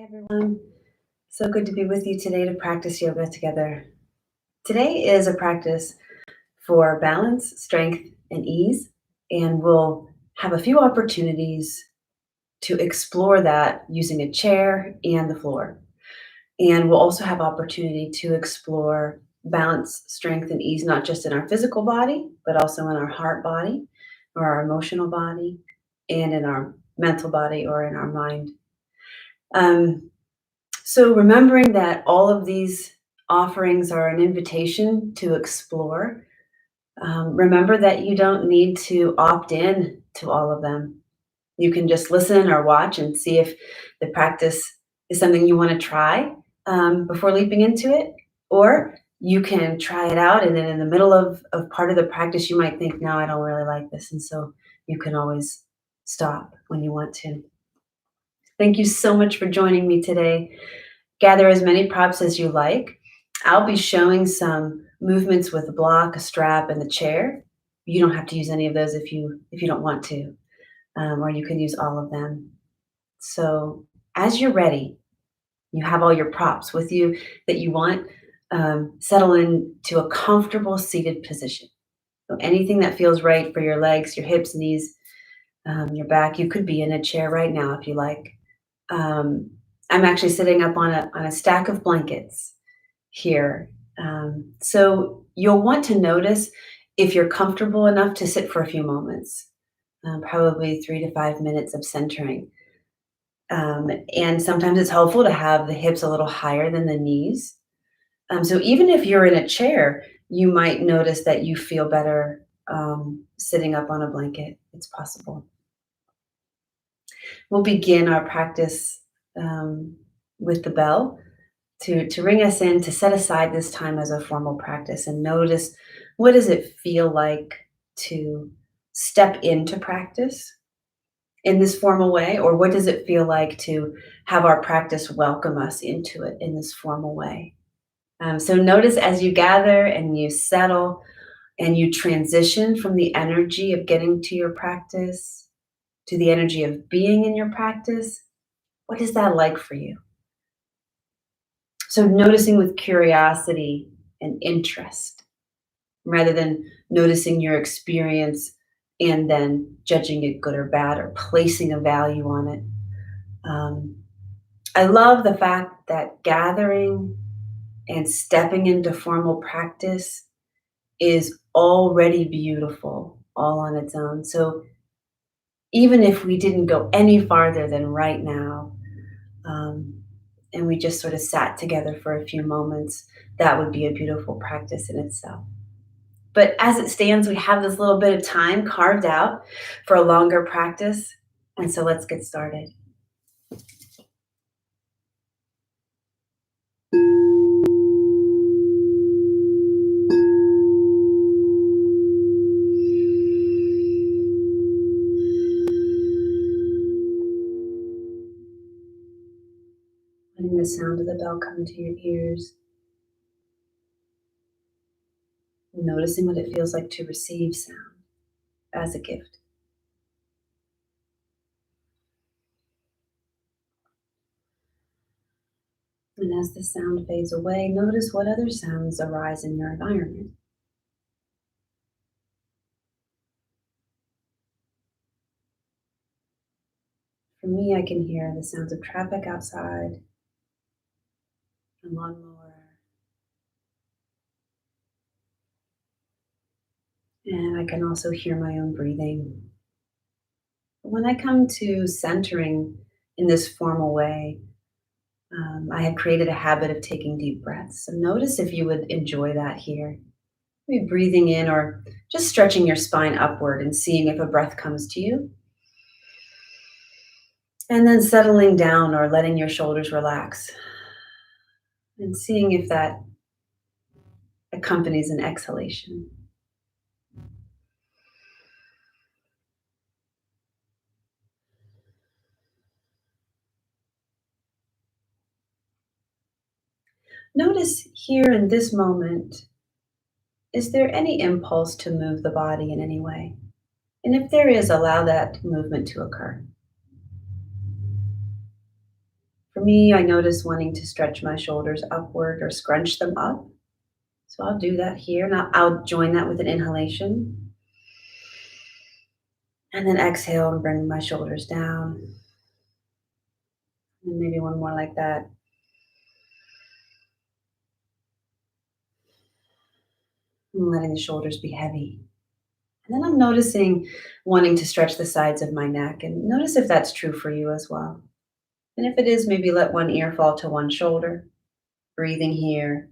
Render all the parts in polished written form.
Everyone. So good to be with you today to practice yoga together. Today is a practice for balance, strength, and ease, and we'll have a few opportunities to explore that using a chair and the floor. And we'll also have opportunity to explore balance, strength, and ease, not just in our physical body, but also in our heart body or our emotional body and in our mental body or in our mind. So remembering that all of these offerings are an invitation to explore, remember that you don't need to opt in to all of them. You can just listen or watch and see if the practice is something you want to try before leaping into it, or you can try it out and then in the middle of part of the practice you might think, no, I don't really like this, and so you can always stop when you want to. Thank you so much for joining me today. Gather as many props as you like. I'll be showing some movements with a block, a strap, and the chair. You don't have to use any of those if you don't want to, or you can use all of them. So as you're ready, you have all your props with you that you want. Settle into a comfortable seated position. So anything that feels right for your legs, your hips, knees, your back. You could be in a chair right now if you like. I'm actually sitting up on a stack of blankets here. So you'll want to notice if you're comfortable enough to sit for a few moments, probably 3 to 5 minutes of centering. And sometimes it's helpful to have the hips a little higher than the knees. So even if you're in a chair, you might notice that you feel better sitting up on a blanket. It's possible. We'll begin our practice with the bell to ring us in, to set aside this time as a formal practice and notice, what does it feel like to step into practice in this formal way, or what does it feel like to have our practice welcome us into it in this formal way? So notice as you gather and you settle and you transition from the energy of getting to your practice to the energy of being in your practice, what is that like for you? So noticing with curiosity and interest, rather than noticing your experience and then judging it good or bad or placing a value on it. I love the fact that gathering and stepping into formal practice is already beautiful all on its own. So even if we didn't go any farther than right now, and we just sort of sat together for a few moments, that would be a beautiful practice in itself. But as it stands, we have this little bit of time carved out for a longer practice. And so let's get started. Letting the sound of the bell come to your ears. Noticing what it feels like to receive sound as a gift. And as the sound fades away, notice what other sounds arise in your environment. For me, I can hear the sounds of traffic outside, a lawnmower, and I can also hear my own breathing. When I come to centering in this formal way, I have created a habit of taking deep breaths. So notice if you would enjoy that here. Maybe breathing in or just stretching your spine upward and seeing if a breath comes to you. And then settling down or letting your shoulders relax and seeing if that accompanies an exhalation. Notice here in this moment, is there any impulse to move the body in any way? And if there is, allow that movement to occur. For me, I notice wanting to stretch my shoulders upward or scrunch them up. So I'll do that here, and I'll join that with an inhalation. And then exhale and bring my shoulders down. And maybe one more like that. And letting the shoulders be heavy. And then I'm noticing wanting to stretch the sides of my neck. And notice if that's true for you as well. And if it is, maybe let one ear fall to one shoulder. Breathing here.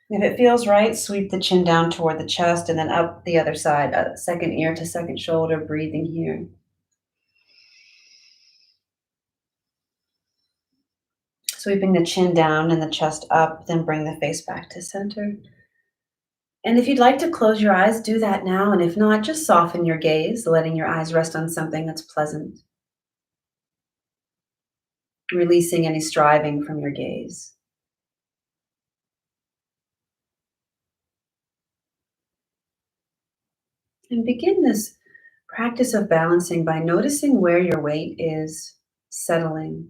If it feels right, sweep the chin down toward the chest and then up the other side, second ear to second shoulder, breathing here. Sweeping the chin down and the chest up, then bring the face back to center. And if you'd like to close your eyes, do that now. And if not, just soften your gaze, letting your eyes rest on something that's pleasant. Releasing any striving from your gaze. And begin this practice of balancing by noticing where your weight is settling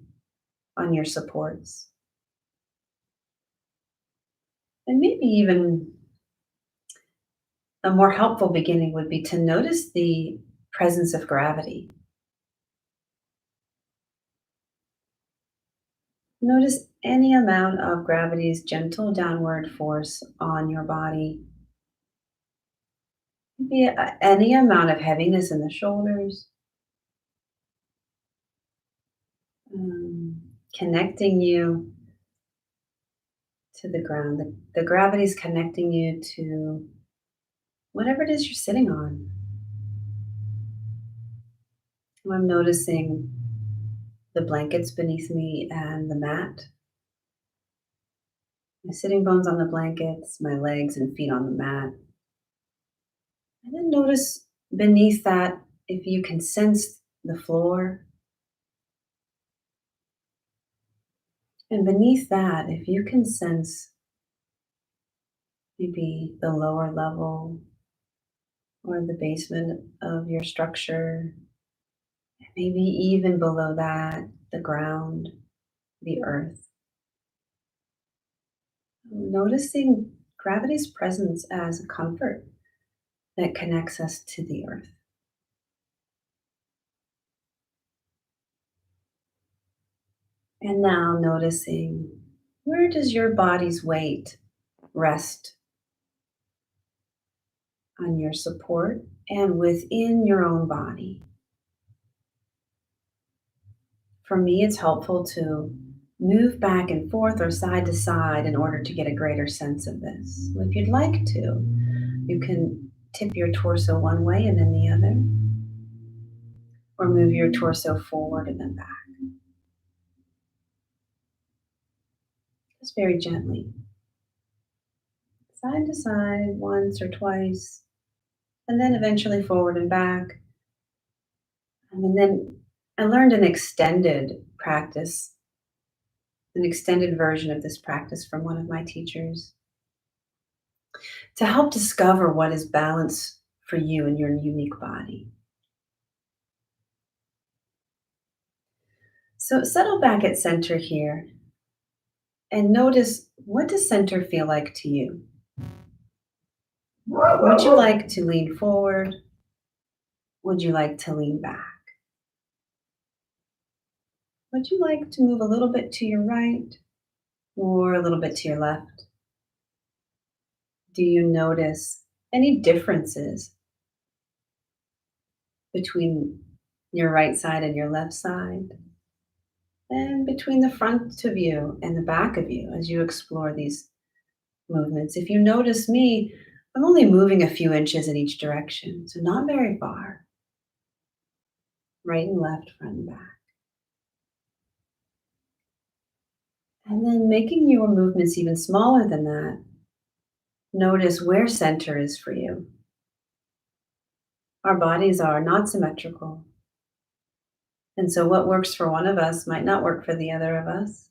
on your supports. And maybe even a more helpful beginning would be to notice the presence of gravity. Notice any amount of gravity's gentle downward force on your body. Maybe any amount of heaviness in the shoulders, um, connecting you to the ground. The gravity's connecting you to whatever it is you're sitting on. I'm noticing the blankets beneath me and the mat. My sitting bones on the blankets, my legs and feet on the mat. And then notice beneath that if you can sense the floor. And beneath that, if you can sense maybe the lower level or the basement of your structure, maybe even below that, the ground, the earth. Noticing gravity's presence as a comfort that connects us to the earth. And now noticing, where does your body's weight rest on your support and within your own body? For me, it's helpful to move back and forth or side to side in order to get a greater sense of this. If you'd like to, you can tip your torso one way and then the other, or move your torso forward and then back. Just very gently. Side to side once or twice, and then eventually forward and back. And then I learned an extended practice, an extended version of this practice from one of my teachers to help discover what is balance for you and your unique body. So settle back at center here and notice, what does center feel like to you? Would you like to lean forward? Would you like to lean back? Would you like to move a little bit to your right or a little bit to your left? Do you notice any differences between your right side and your left side? And between the front of you and the back of you as you explore these movements. If you notice me, I'm only moving a few inches in each direction, so not very far. Right and left, front and back. And then making your movements even smaller than that, notice where center is for you. Our bodies are not symmetrical. And so what works for one of us might not work for the other of us.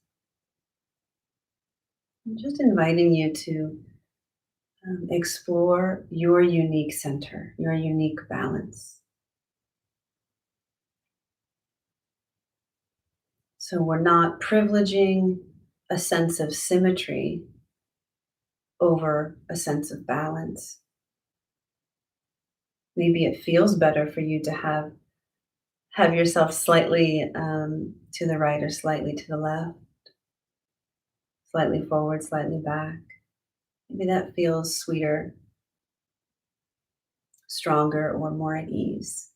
I'm just inviting you to explore your unique center, your unique balance. So we're not privileging a sense of symmetry over a sense of balance. Maybe it feels better for you to have yourself slightly to the right or slightly to the left, slightly forward, slightly back. Maybe that feels sweeter, stronger, or more at ease.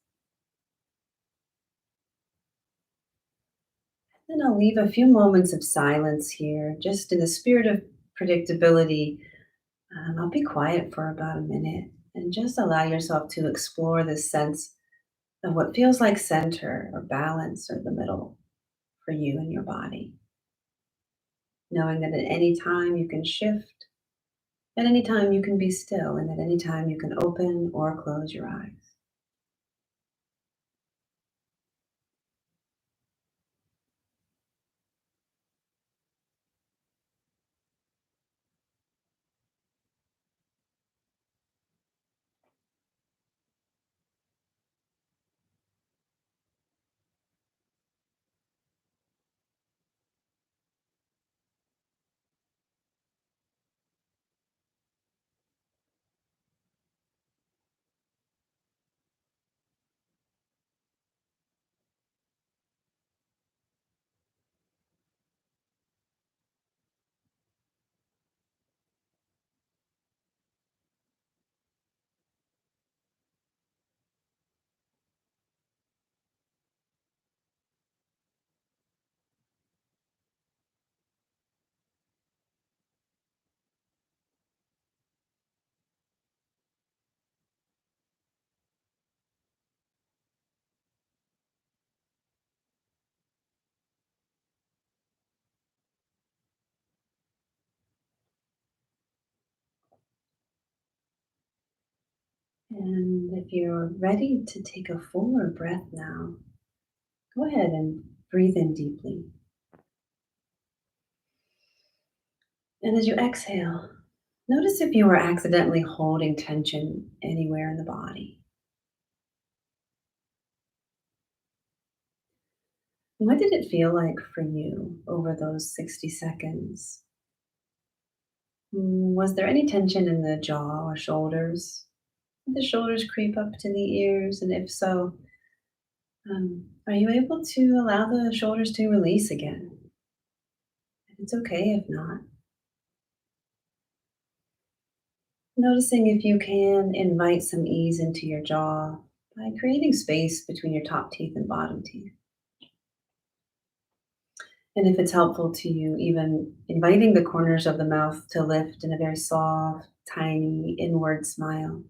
Then I'll leave a few moments of silence here, just in the spirit of predictability. I'll be quiet for about a minute and just allow yourself to explore this sense of what feels like center or balance or the middle for you and your body. Knowing that at any time you can shift, at any time you can be still, and at any time you can open or close your eyes. And if you're ready to take a fuller breath now, go ahead and breathe in deeply. And as you exhale, notice if you were accidentally holding tension anywhere in the body. What did it feel like for you over those 60 seconds? Was there any tension in the jaw or shoulders? Did the shoulders creep up to the ears? And if so, are you able to allow the shoulders to release again? It's okay if not. Noticing if you can invite some ease into your jaw by creating space between your top teeth and bottom teeth. And if it's helpful to you, even inviting the corners of the mouth to lift in a very soft, tiny inward smile.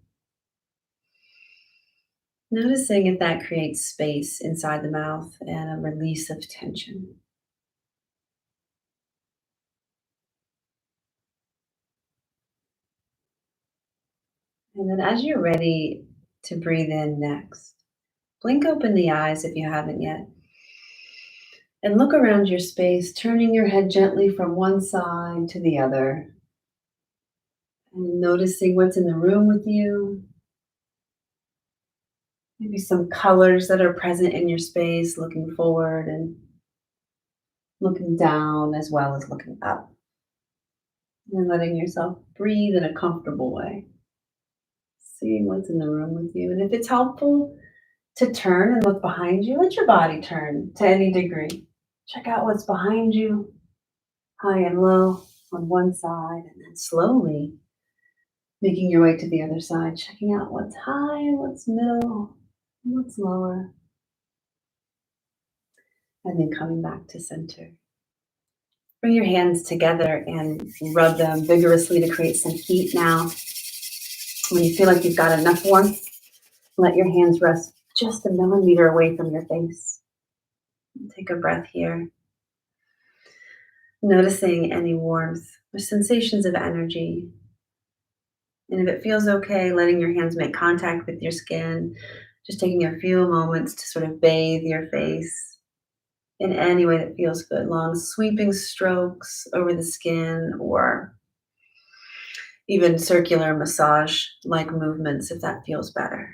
Noticing if that creates space inside the mouth and a release of tension. And then as you're ready to breathe in next, blink open the eyes if you haven't yet. And look around your space, turning your head gently from one side to the other. And noticing what's in the room with you. Maybe some colors that are present in your space, looking forward and looking down as well as looking up. And letting yourself breathe in a comfortable way. Seeing what's in the room with you. And if it's helpful to turn and look behind you, let your body turn to any degree. Check out what's behind you, high and low on one side, and then slowly making your way to the other side, checking out what's high, what's middle, and what's lower, and then coming back to center. Bring your hands together and rub them vigorously to create some heat now. When you feel like you've got enough warmth, let your hands rest just a millimeter away from your face. Take a breath here. Noticing any warmth or sensations of energy. And if it feels okay, letting your hands make contact with your skin, just taking a few moments to sort of bathe your face in any way that feels good. Long sweeping strokes over the skin or even circular massage like movements if that feels better.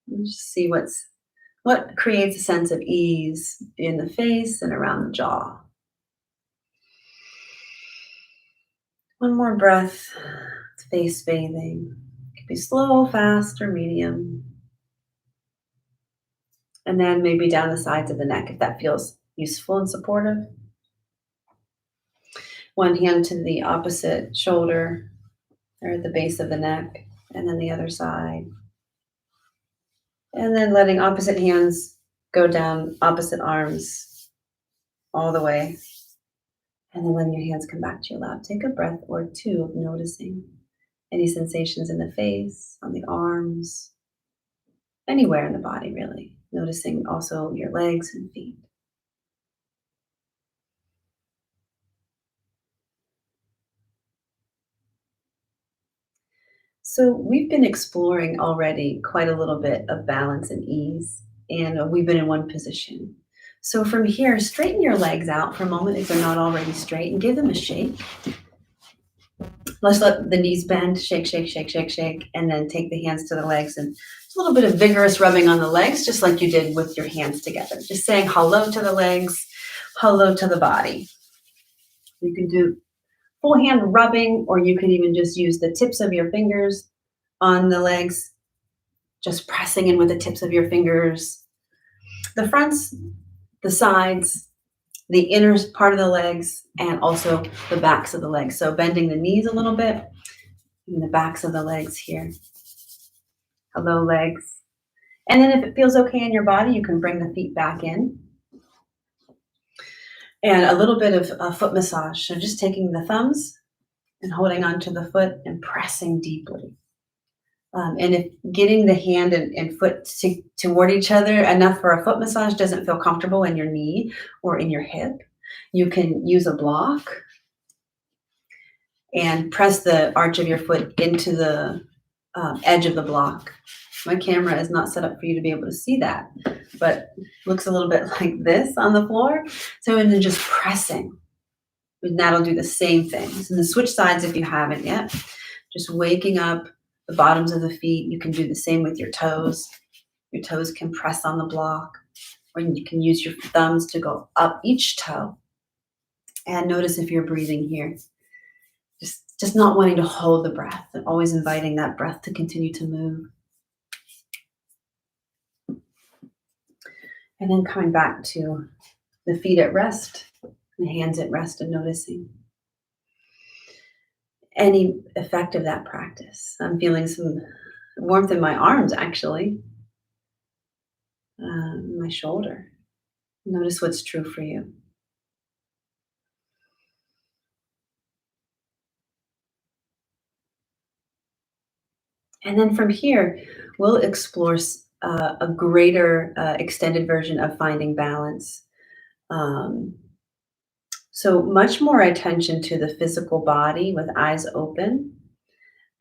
And just see What creates a sense of ease in the face and around the jaw? One more breath, face bathing. It could be slow, fast, or medium. And then maybe down the sides of the neck if that feels useful and supportive. One hand to the opposite shoulder or at the base of the neck, and then the other side. And then letting opposite hands go down opposite arms all the way. And then letting your hands come back to your lap. Take a breath or two of noticing any sensations in the face, on the arms, anywhere in the body, really. Noticing also your legs and feet. So, we've been exploring already quite a little bit of balance and ease, and we've been in one position. So, from here, straighten your legs out for a moment if they're not already straight and give them a shake. Let's let the knees bend, shake, shake, shake, shake, shake, and then take the hands to the legs and just a little bit of vigorous rubbing on the legs, just like you did with your hands together. Just saying hello to the legs, hello to the body. You can do full hand rubbing, or you can even just use the tips of your fingers on the legs, just pressing in with the tips of your fingers. The fronts, the sides, the inner part of the legs, and also the backs of the legs. So bending the knees a little bit and the backs of the legs here. Hello, legs. And then if it feels okay in your body, you can bring the feet back in. And a little bit of a foot massage. So just taking the thumbs and holding onto the foot and pressing deeply. And if getting the hand and foot toward each other enough for a foot massage doesn't feel comfortable in your knee or in your hip, you can use a block and press the arch of your foot into the edge of the block. My camera is not set up for you to be able to see that, but looks a little bit like this on the floor. So, and then just pressing, and that'll do the same thing. So then switch sides if you haven't yet. Just waking up the bottoms of the feet. You can do the same with your toes. Your toes can press on the block, or you can use your thumbs to go up each toe. And notice if you're breathing here. Just not wanting to hold the breath and always inviting that breath to continue to move. And then coming back to the feet at rest, the hands at rest, and noticing any effect of that practice. I'm feeling some warmth in my arms, actually, my shoulder. Notice what's true for you. And then from here, we'll explore a greater extended version of finding balance. Um, so much more attention to the physical body with eyes open,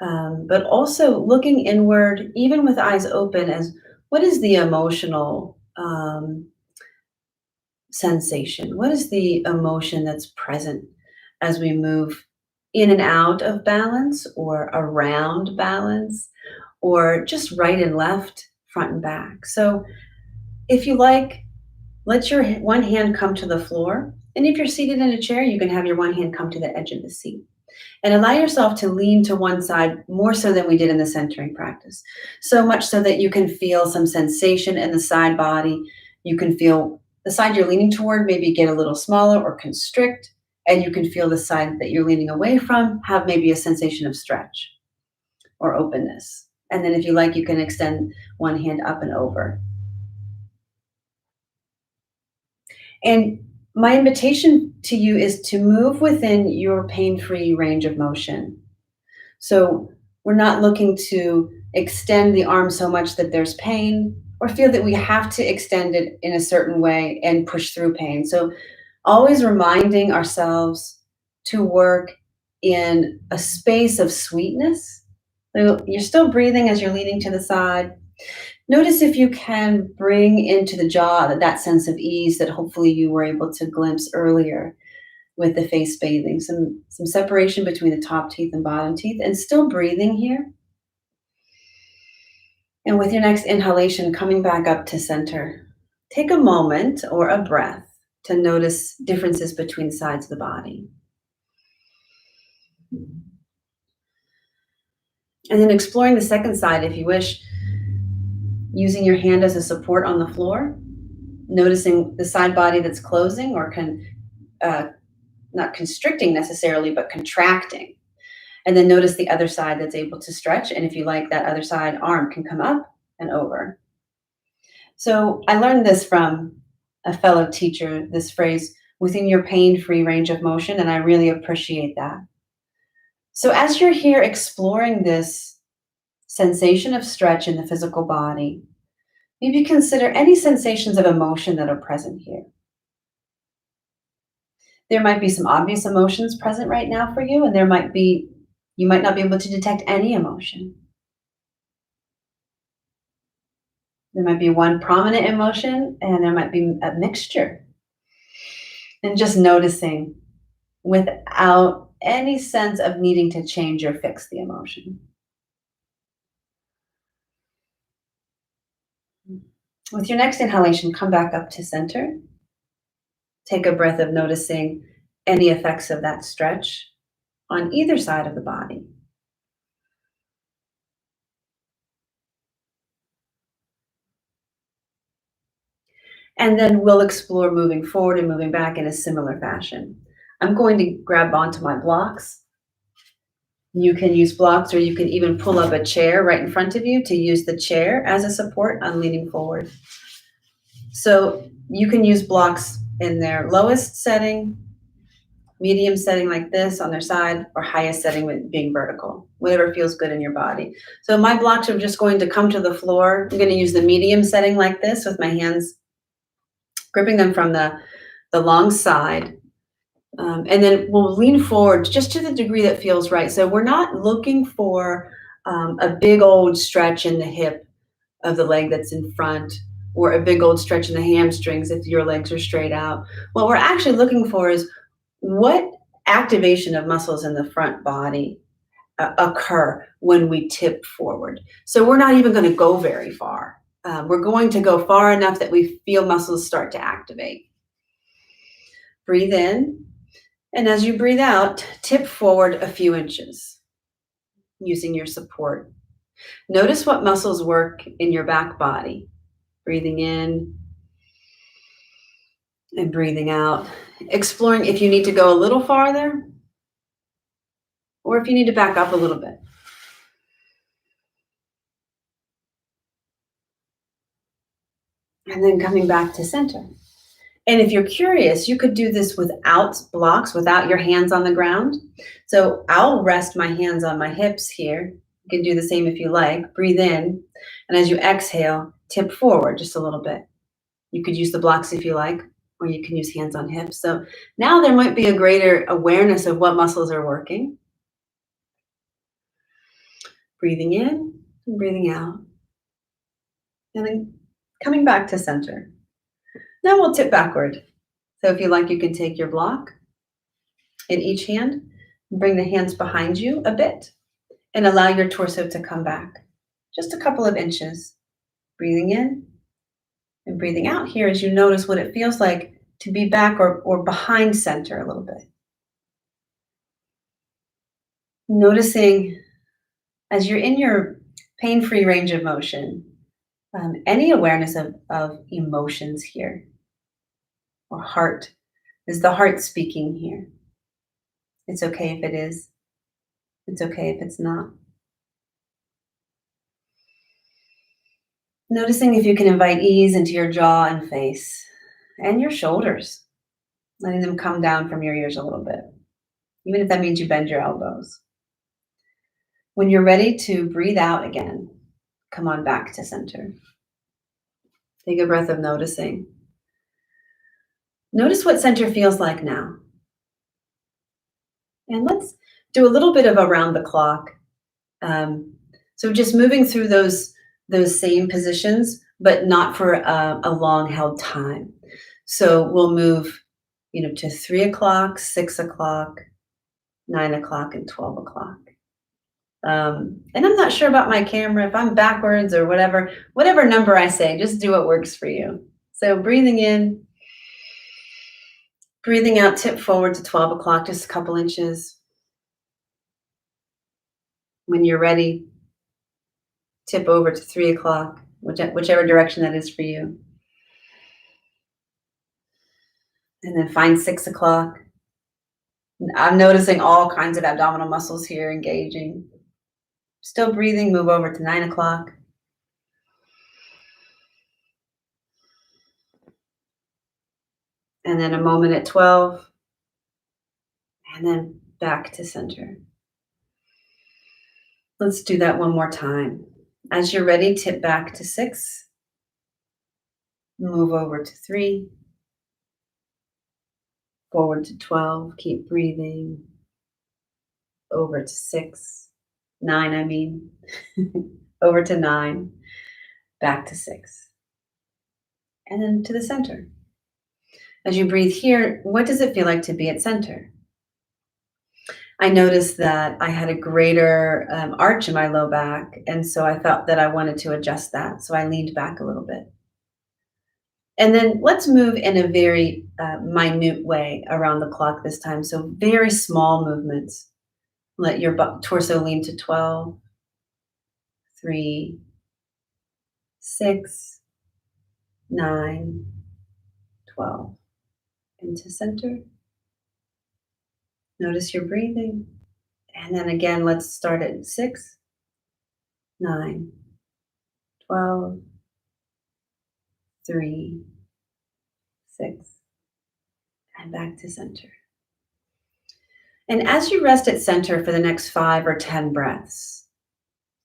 but also looking inward, even with eyes open, as what is the emotional sensation? What is the emotion that's present as we move in and out of balance or around balance or just right and left, front and back? So if you like, let your one hand come to the floor. And if you're seated in a chair, you can have your one hand come to the edge of the seat. And allow yourself to lean to one side more so than we did in the centering practice. So much so that you can feel some sensation in the side body. You can feel the side you're leaning toward maybe get a little smaller or constrict. And you can feel the side that you're leaning away from have maybe a sensation of stretch or openness. And then if you like, you can extend one hand up and over. And my invitation to you is to move within your pain-free range of motion. So we're not looking to extend the arm so much that there's pain or feel that we have to extend it in a certain way and push through pain. So always reminding ourselves to work in a space of sweetness. So you're still breathing as you're leaning to the side. Notice if you can bring into the jaw that sense of ease that hopefully you were able to glimpse earlier with the face bathing. Some separation between the top teeth and bottom teeth, and still breathing here. And with your next inhalation, coming back up to center, take a moment or a breath to notice differences between sides of the body. And then exploring the second side, if you wish, using your hand as a support on the floor, noticing the side body that's closing or not constricting necessarily, but contracting. And then notice the other side that's able to stretch. And if you like, that other side arm can come up and over. So I learned this from a fellow teacher, this phrase, within your pain-free range of motion, and I really appreciate that. So as you're here exploring this sensation of stretch in the physical body, maybe consider any sensations of emotion that are present here. There might be some obvious emotions present right now for you, and you might not be able to detect any emotion. There might be one prominent emotion, and there might be a mixture. And just noticing without any sense of needing to change or fix the emotion. With your next inhalation, come back up to center. Take a breath of noticing any effects of that stretch on either side of the body. And then we'll explore moving forward and moving back in a similar fashion. I'm going to grab onto my blocks. You can use blocks, or you can even pull up a chair right in front of you to use the chair as a support on leaning forward. So you can use blocks in their lowest setting, medium setting like this on their side, or highest setting with being vertical, whatever feels good in your body. So my blocks are just going to come to the floor. I'm going to use the medium setting like this with my hands gripping them from the long side. And then we'll lean forward just to the degree that feels right. So we're not looking for a big old stretch in the hip of the leg that's in front, or a big old stretch in the hamstrings if your legs are straight out. What we're actually looking for is what activation of muscles in the front body occur when we tip forward. So we're not even going to go very far. We're going to go far enough that we feel muscles start to activate. Breathe in, and as you breathe out, tip forward a few inches using your support. Notice what muscles work in your back body. Breathing in and breathing out. Exploring if you need to go a little farther, or if you need to back up a little bit. And then coming back to center. And if you're curious, you could do this without blocks, without your hands on the ground. So I'll rest my hands on my hips here. You can do the same if you like. Breathe in, and as you exhale, tip forward just a little bit. You could use the blocks if you like, or you can use hands on hips. So now there might be a greater awareness of what muscles are working. Breathing in and breathing out. And then coming back to center. Now we'll tip backward. So if you like, you can take your block in each hand, bring the hands behind you a bit, and allow your torso to come back just a couple of inches. Breathing in and breathing out here as you notice what it feels like to be back or behind center a little bit. Noticing as you're in your pain-free range of motion, any awareness of emotions here, or heart. Is the heart speaking here? It's okay if it is. It's okay if it's not. Noticing if you can invite ease into your jaw and face, and your shoulders, letting them come down from your ears a little bit, even if that means you bend your elbows. When you're ready to breathe out again, come on back to center. Take a breath of noticing. Notice what center feels like now. And let's do a little bit of around the clock. So just moving through those same positions, but not for a long held time. So we'll move, to 3 o'clock, 6 o'clock, 9 o'clock, and 12 o'clock. And I'm not sure about my camera, if I'm backwards or whatever number I say, just do what works for you. So breathing in, breathing out, tip forward to 12 o'clock, just a couple inches. When you're ready, tip over to 3 o'clock, whichever direction that is for you. And then find 6 o'clock. I'm noticing all kinds of abdominal muscles here engaging. Still breathing, move over to 9 o'clock. And then a moment at 12. And then back to center. Let's do that one more time. As you're ready, tip back to 6. Move over to 3. Forward to 12. Keep breathing. Over to 6. 9, I mean. Over to 9. Back to 6. And then to the center. As you breathe here, what does it feel like to be at center? I noticed that I had a greater arch in my low back, and so I felt that I wanted to adjust that. So I leaned back a little bit. And then let's move in a very minute way around the clock this time. So very small movements. Let your torso lean to 12, 3, 6, 9, 12. Into center. Notice your breathing. And then again, let's start at 6, 9, 12, 3, 6, and back to center. And as you rest at center for the next 5 or 10 breaths,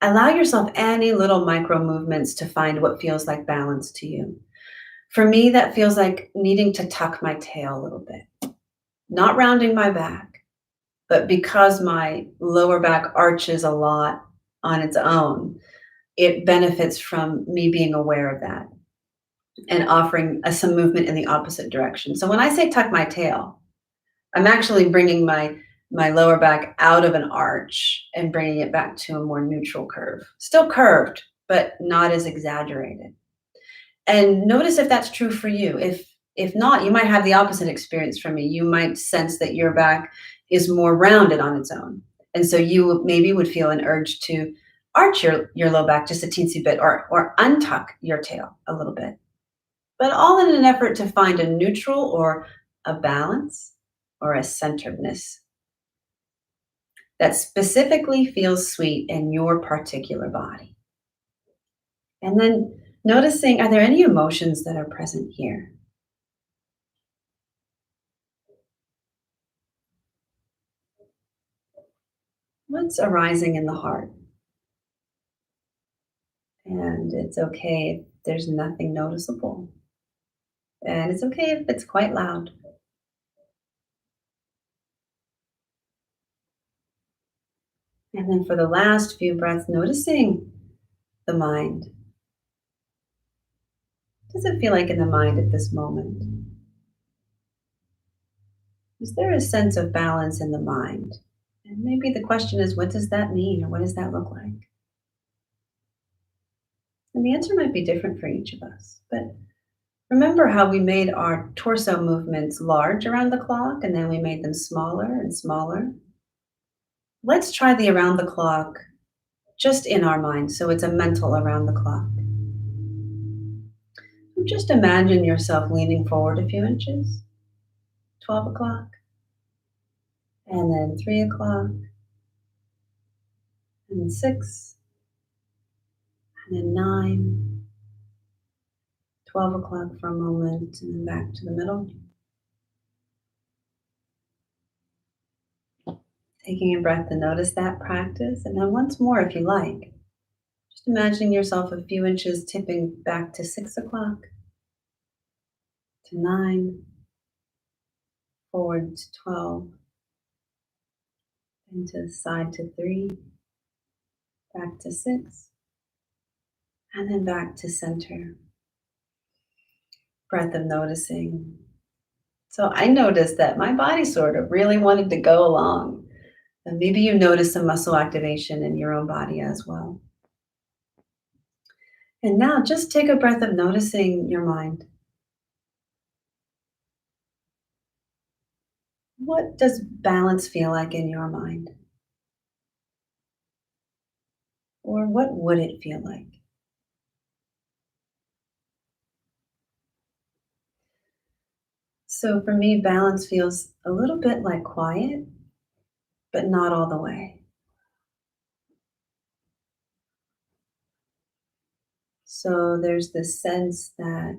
allow yourself any little micro movements to find what feels like balance to you. For me, that feels like needing to tuck my tail a little bit, not rounding my back, but because my lower back arches a lot on its own, it benefits from me being aware of that and offering some movement in the opposite direction. So when I say tuck my tail, I'm actually bringing my lower back out of an arch and bringing it back to a more neutral curve. Still curved, but not as exaggerated. And notice if that's true for you. If not, you might have the opposite experience from me. You might sense that your back is more rounded on its own. And so you maybe would feel an urge to arch your low back just a teensy bit or untuck your tail a little bit. But all in an effort to find a neutral or a balance or a centeredness that specifically feels sweet in your particular body. And then noticing, are there any emotions that are present here? What's arising in the heart? And it's okay if there's nothing noticeable. And it's okay if it's quite loud. And then for the last few breaths, noticing the mind. What does it feel like in the mind at this moment? Is there a sense of balance in the mind? And maybe the question is, what does that mean or what does that look like? And the answer might be different for each of us. But remember how we made our torso movements large around the clock and then we made them smaller and smaller? Let's try the around the clock just in our mind. So it's a mental around the clock. Just imagine yourself leaning forward a few inches, 12 o'clock, and then 3 o'clock, and then 6, and then 9, 12 o'clock for a moment, and then back to the middle. Taking a breath to notice that practice, and then once more if you like. Just imagining yourself a few inches tipping back to 6 o'clock, to 9, forward to 12, and to the side to 3, back to 6, and then back to center. Breath of noticing. So I noticed that my body sort of really wanted to go along. And maybe you notice some muscle activation in your own body as well. And now just take a breath of noticing your mind. What does balance feel like in your mind? Or what would it feel like? So for me, balance feels a little bit like quiet, but not all the way. So there's this sense that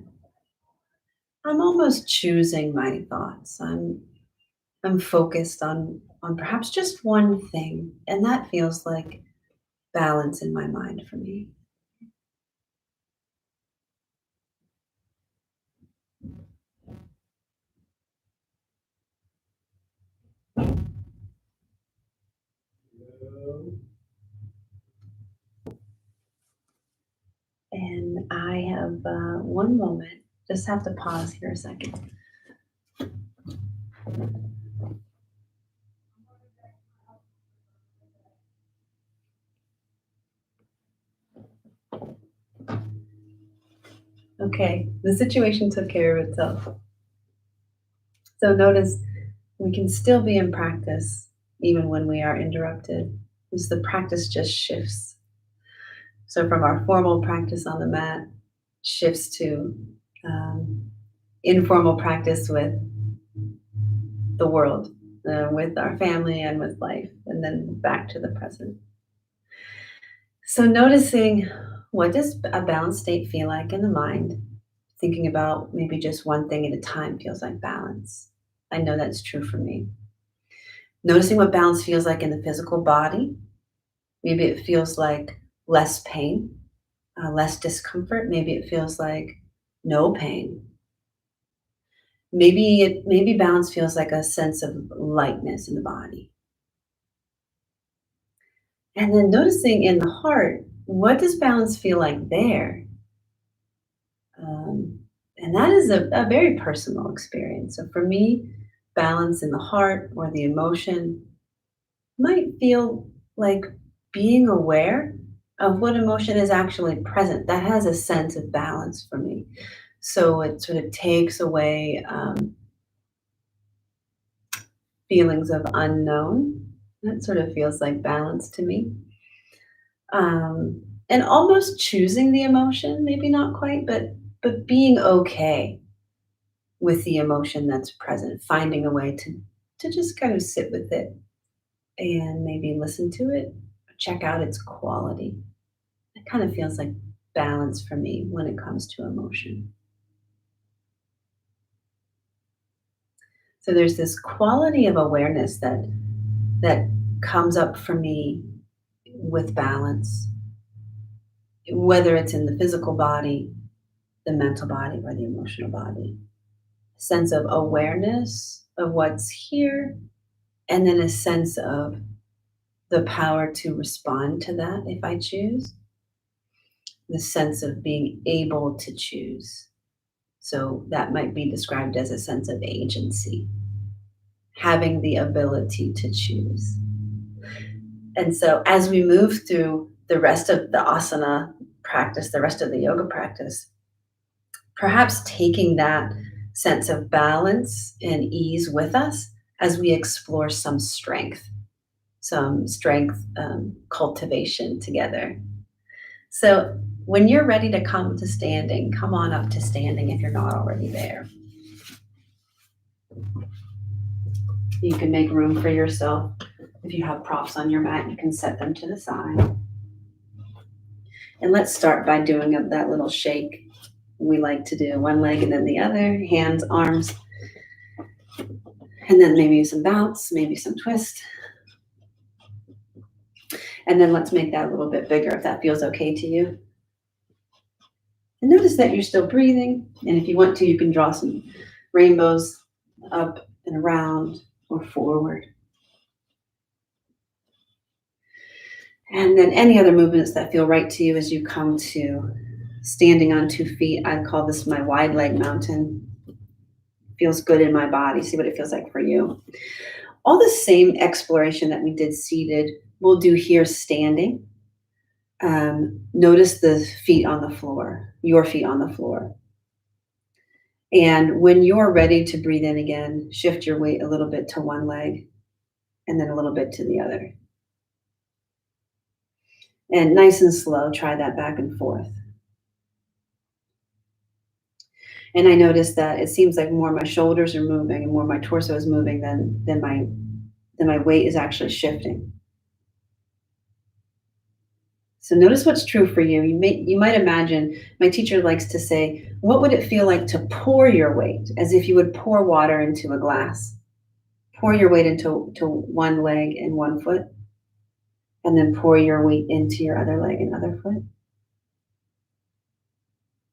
I'm almost choosing my thoughts. I'm focused on perhaps just one thing, and that feels like balance in my mind for me. And I have one moment. Just have to pause here a second. Okay, the situation took care of itself. So notice we can still be in practice even when we are interrupted. Because the practice just shifts. So from our formal practice on the mat shifts to um, informal practice with the world, with our family and with life, and then back to the present. So noticing what does a balanced state feel like in the mind? Thinking about maybe just one thing at a time feels like balance. I know that's true for me. Noticing what balance feels like in the physical body. Maybe it feels like less pain, less discomfort. Maybe it feels like no pain. Maybe balance feels like a sense of lightness in the body. And then noticing in the heart, what does balance feel like there? Um, and that is a very personal experience. So for me, balance in the heart or the emotion might feel like being aware of what emotion is actually present. That has a sense of balance for me. So it sort of takes away feelings of unknown. That sort of feels like balance to me. And almost choosing the emotion, maybe not quite, but being okay with the emotion that's present, finding a way to just kind of sit with it and maybe listen to it, check out its quality. It kind of feels like balance for me when it comes to emotion. So there's this quality of awareness that comes up for me with balance, whether it's in the physical body, the mental body, or the emotional body. A sense of awareness of what's here, and then a sense of the power to respond to that if I choose, the sense of being able to choose. So that might be described as a sense of agency, having the ability to choose. And so as we move through the rest of the asana practice, the rest of the yoga practice, perhaps taking that sense of balance and ease with us as we explore some strength cultivation together. So when you're ready to come to standing, come on up to standing if you're not already there. You can make room for yourself. If you have props on your mat, you can set them to the side. And let's start by doing that little shake we like to do. One leg and then the other, hands, arms, and then maybe some bounce, maybe some twist. And then let's make that a little bit bigger if that feels okay to you. And notice that you're still breathing. And if you want to, you can draw some rainbows up and around or forward. And then any other movements that feel right to you as you come to standing on 2 feet. I call this my wide leg mountain. Feels good in my body. See what it feels like for you. All the same exploration that we did seated, we'll do here standing. Notice the feet on the floor, your feet on the floor. And when you're ready to breathe in again, shift your weight a little bit to one leg and then a little bit to the other. And nice and slow, try that back and forth. And I noticed that it seems like more my shoulders are moving and more my torso is moving than my weight is actually shifting. So notice what's true for you. You might imagine, my teacher likes to say, what would it feel like to pour your weight, as if you would pour water into a glass? Pour your weight into one leg and one foot, and then pour your weight into your other leg and other foot.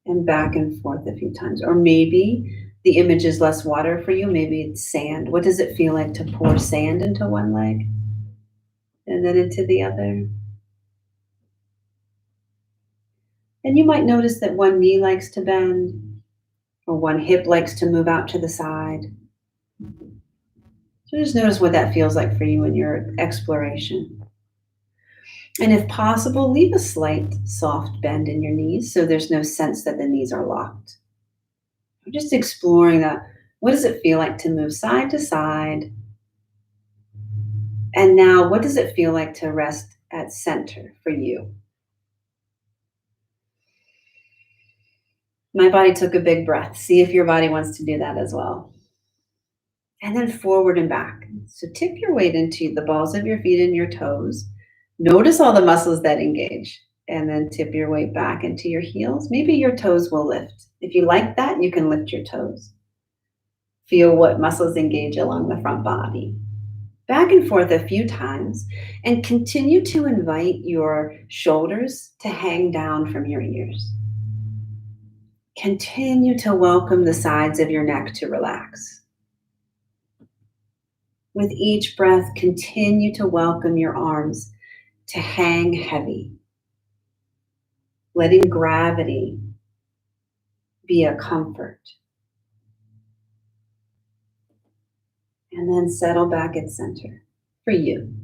And back and forth a few times. Or maybe the image is less water for you. Maybe it's sand. What does it feel like to pour sand into one leg and then into the other? And you might notice that one knee likes to bend or one hip likes to move out to the side. So just notice what that feels like for you in your exploration. And if possible, leave a slight soft bend in your knees so there's no sense that the knees are locked. We're just exploring that. What does it feel like to move side to side? And now, what does it feel like to rest at center for you? My body took a big breath. See if your body wants to do that as well. And then forward and back. So tip your weight into the balls of your feet and your toes. Notice all the muscles that engage, and then tip your weight back into your heels. Maybe your toes will lift. If you like that, you can lift your toes. Feel what muscles engage along the front body. Back and forth a few times, and continue to invite your shoulders to hang down from your ears. Continue to welcome the sides of your neck to relax. With each breath, continue to welcome your arms to hang heavy, letting gravity be a comfort. And then settle back at center for you.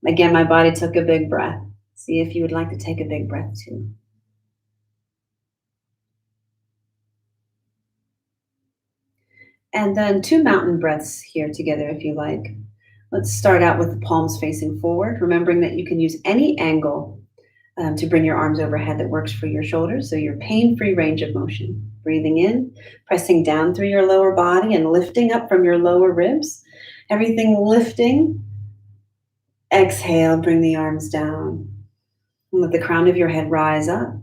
Again, my body took a big breath. See if you would like to take a big breath too. And then 2 mountain breaths here together if you like. Let's start out with the palms facing forward, remembering that you can use any angle to bring your arms overhead that works for your shoulders, so your pain-free range of motion. Breathing in, pressing down through your lower body and lifting up from your lower ribs. Everything lifting. Exhale, bring the arms down. And let the crown of your head rise up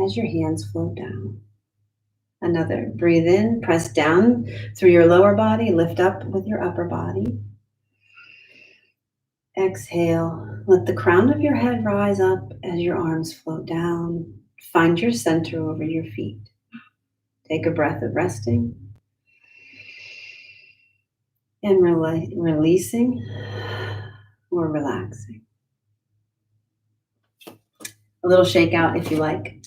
as your hands float down. Another, breathe in, press down through your lower body, lift up with your upper body. Exhale, let the crown of your head rise up as your arms float down. Find your center over your feet. Take a breath of resting and releasing or relaxing. A little shakeout if you like.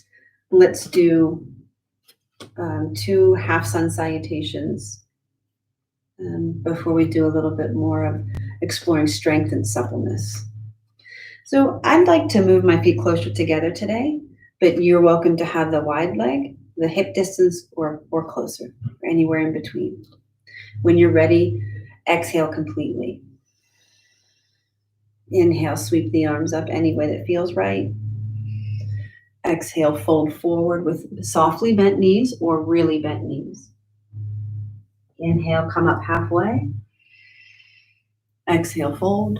Let's do 2 half sun salutations before we do a little bit more of exploring strength and suppleness. So I'd like to move my feet closer together today, but you're welcome to have the wide leg, the hip distance, or closer, or anywhere in between. When you're ready, exhale completely. Inhale, sweep the arms up any way that feels right. Exhale, fold forward with softly bent knees or really bent knees. Inhale, come up halfway. Exhale, fold.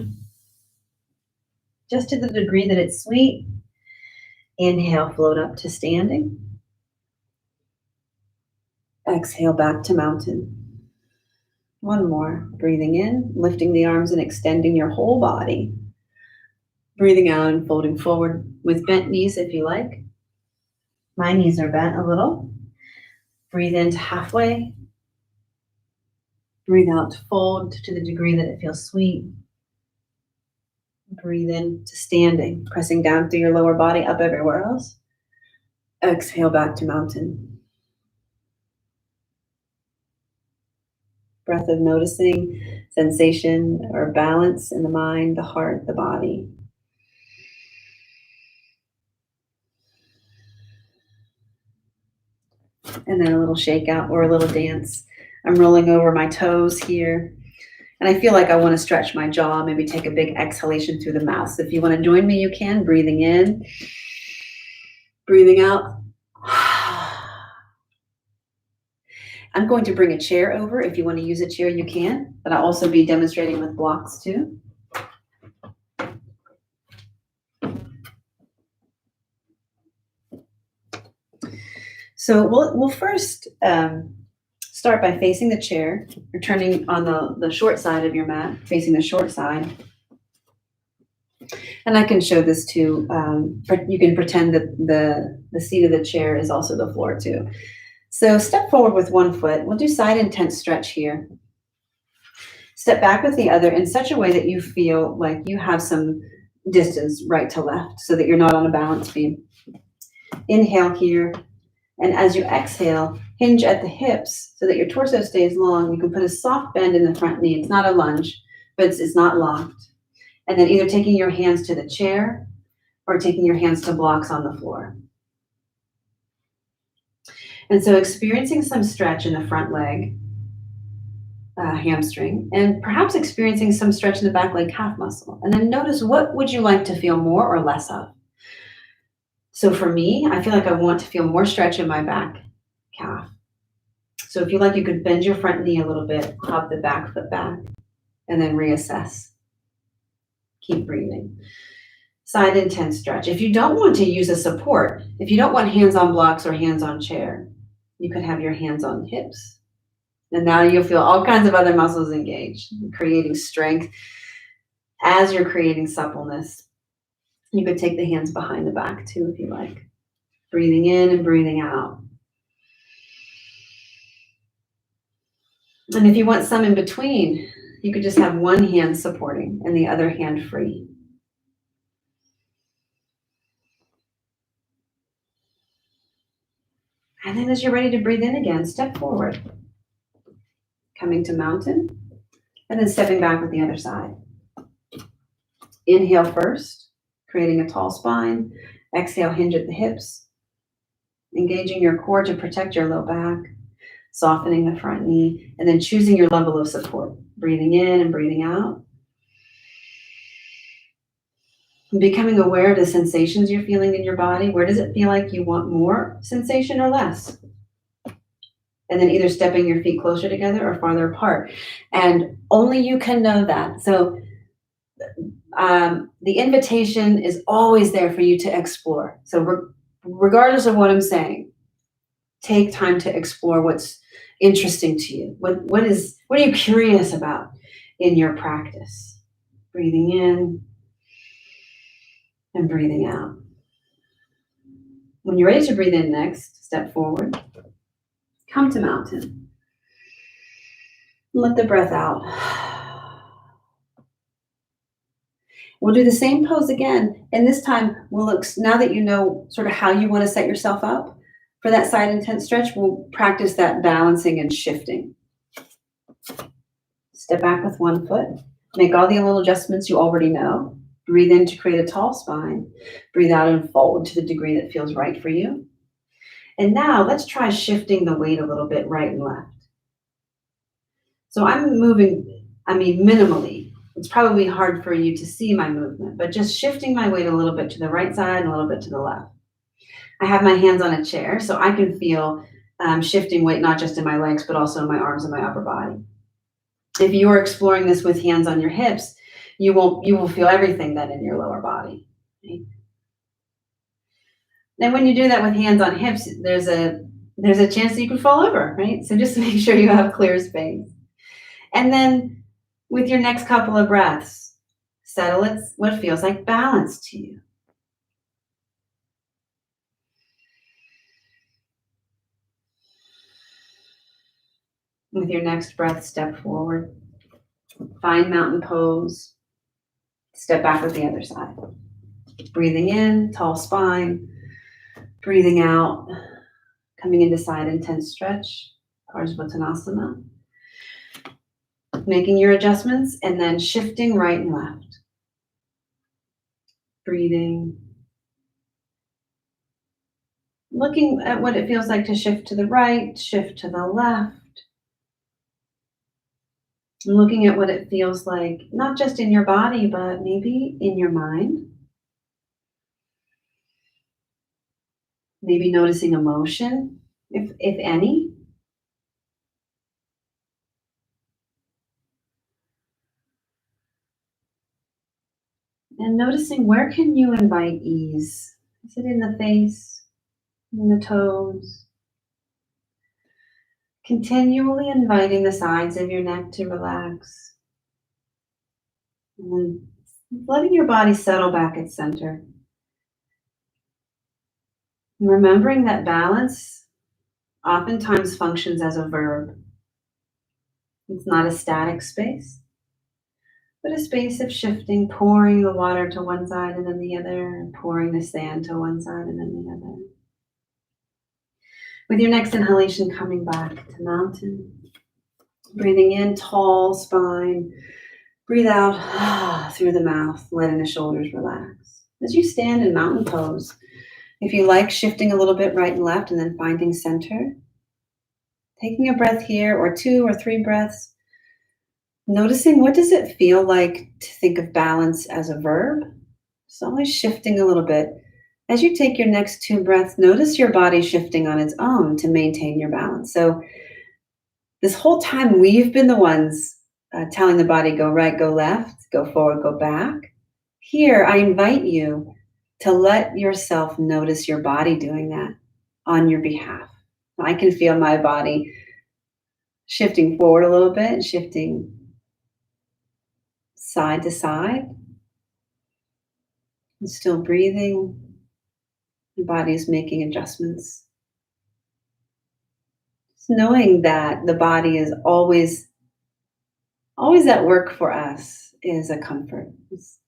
Just to the degree that it's sweet. Inhale, float up to standing. Exhale, back to mountain. One more. Breathing in, lifting the arms and extending your whole body. Breathing out and folding forward with bent knees if you like. My knees are bent a little. Breathe in to halfway. Breathe out to fold to the degree that it feels sweet. Breathe in to standing, pressing down through your lower body, up everywhere else. Exhale, back to mountain. breath of noticing sensation or balance in the mind, the heart, the body. And then a little shakeout or a little dance. I'm rolling over my toes here. And I feel like I want to stretch my jaw, maybe take a big exhalation through the mouth. So if you want to join me, you can. Breathing in, breathing out. I'm going to bring a chair over. If you want to use a chair, you can. But I'll also be demonstrating with blocks too. So we'll first start by facing the chair. You're turning on the short side of your mat, facing the short side. And I can show this too. You can pretend that the seat of the chair is also the floor too. So step forward with one foot. We'll do side intense stretch here. Step back with the other in such a way that you feel like you have some distance right to left so that you're not on a balance beam. Inhale here. And as you exhale, hinge at the hips so that your torso stays long. You can put a soft bend in the front knee. It's not a lunge, but it's not locked. And then either taking your hands to the chair or taking your hands to blocks on the floor. And so experiencing some stretch in the front leg, hamstring, and perhaps experiencing some stretch in the back leg calf muscle. And then notice, what would you like to feel more or less of? So for me, I feel like I want to feel more stretch in my back calf. So if you like, you could bend your front knee a little bit, hop the back foot back, and then reassess. Keep breathing. Side intense stretch. If you don't want to use a support, if you don't want hands on blocks or hands on chair, you could have your hands on hips. And now you'll feel all kinds of other muscles engaged, creating strength as you're creating suppleness. You could take the hands behind the back too, if you like. Breathing in and breathing out. And if you want some in between, you could just have one hand supporting and the other hand free. And then as you're ready to breathe in again, step forward. Coming to mountain, and then stepping back with the other side. Inhale first, creating a tall spine. Exhale, hinge at the hips. Engaging your core to protect your low back. Softening the front knee, and then choosing your level of support. Breathing in and breathing out. And becoming aware of the sensations you're feeling in your body. Where does it feel like you want more sensation or less? And then either stepping your feet closer together or farther apart. And only you can know that. So the invitation is always there for you to explore. So regardless of what I'm saying, take time to explore what's interesting to you. What are you curious about in your practice? Breathing in and breathing out. When you're ready to breathe in next, step forward. Come to mountain. Let the breath out. We'll do the same pose again. And this time we'll look, now that you know sort of how you want to set yourself up for that side intense stretch, we'll practice that balancing and shifting. Step back with one foot. Make all the little adjustments you already know. Breathe in to create a tall spine. Breathe out and fold to the degree that feels right for you. And now let's try shifting the weight a little bit right and left. So I'm moving, minimally. It's probably hard for you to see my movement, but just shifting my weight a little bit to the right side and a little bit to the left. I have my hands on a chair, so I can feel shifting weight not just in my legs, but also in my arms and my upper body. If you are exploring this with hands on your hips, you will feel everything then in your lower body. Right? And when you do that with hands on hips, there's a chance that you can fall over, right? So just make sure you have clear space. And then with your next couple of breaths, settle what feels like balance to you. With your next breath, step forward. Find mountain pose. Step back with the other side. Breathing in, tall spine. Breathing out, coming into side intense stretch, Parsvottanasana. making your adjustments and then shifting right and left. Breathing. Looking at what it feels like to shift to the right, shift to the left. And looking at what it feels like, not just in your body, but maybe in your mind. Maybe noticing emotion, if any. And noticing, where can you invite ease? Is it in the face, in the toes? Continually inviting the sides of your neck to relax. And then letting your body settle back at center. And remembering that balance oftentimes functions as a verb. It's not a static space, but a space of shifting, pouring the water to one side and then the other, and pouring the sand to one side and then the other. With your next inhalation, coming back to mountain. Breathing in, tall spine. Breathe out through the mouth, letting the shoulders relax. As you stand in mountain pose, if you like, shifting a little bit right and left and then finding center. Taking a breath here, or 2 or 3 breaths. Noticing, what does it feel like to think of balance as a verb? It's always shifting a little bit. As you take your next 2 breaths, notice your body shifting on its own to maintain your balance. So this whole time, we've been the ones telling the body, go right, go left, go forward, go back. Here, I invite you to let yourself notice your body doing that on your behalf. I can feel my body shifting forward a little bit, shifting side to side. And still breathing. The body is making adjustments. Just knowing that the body is always at work for us is a comfort.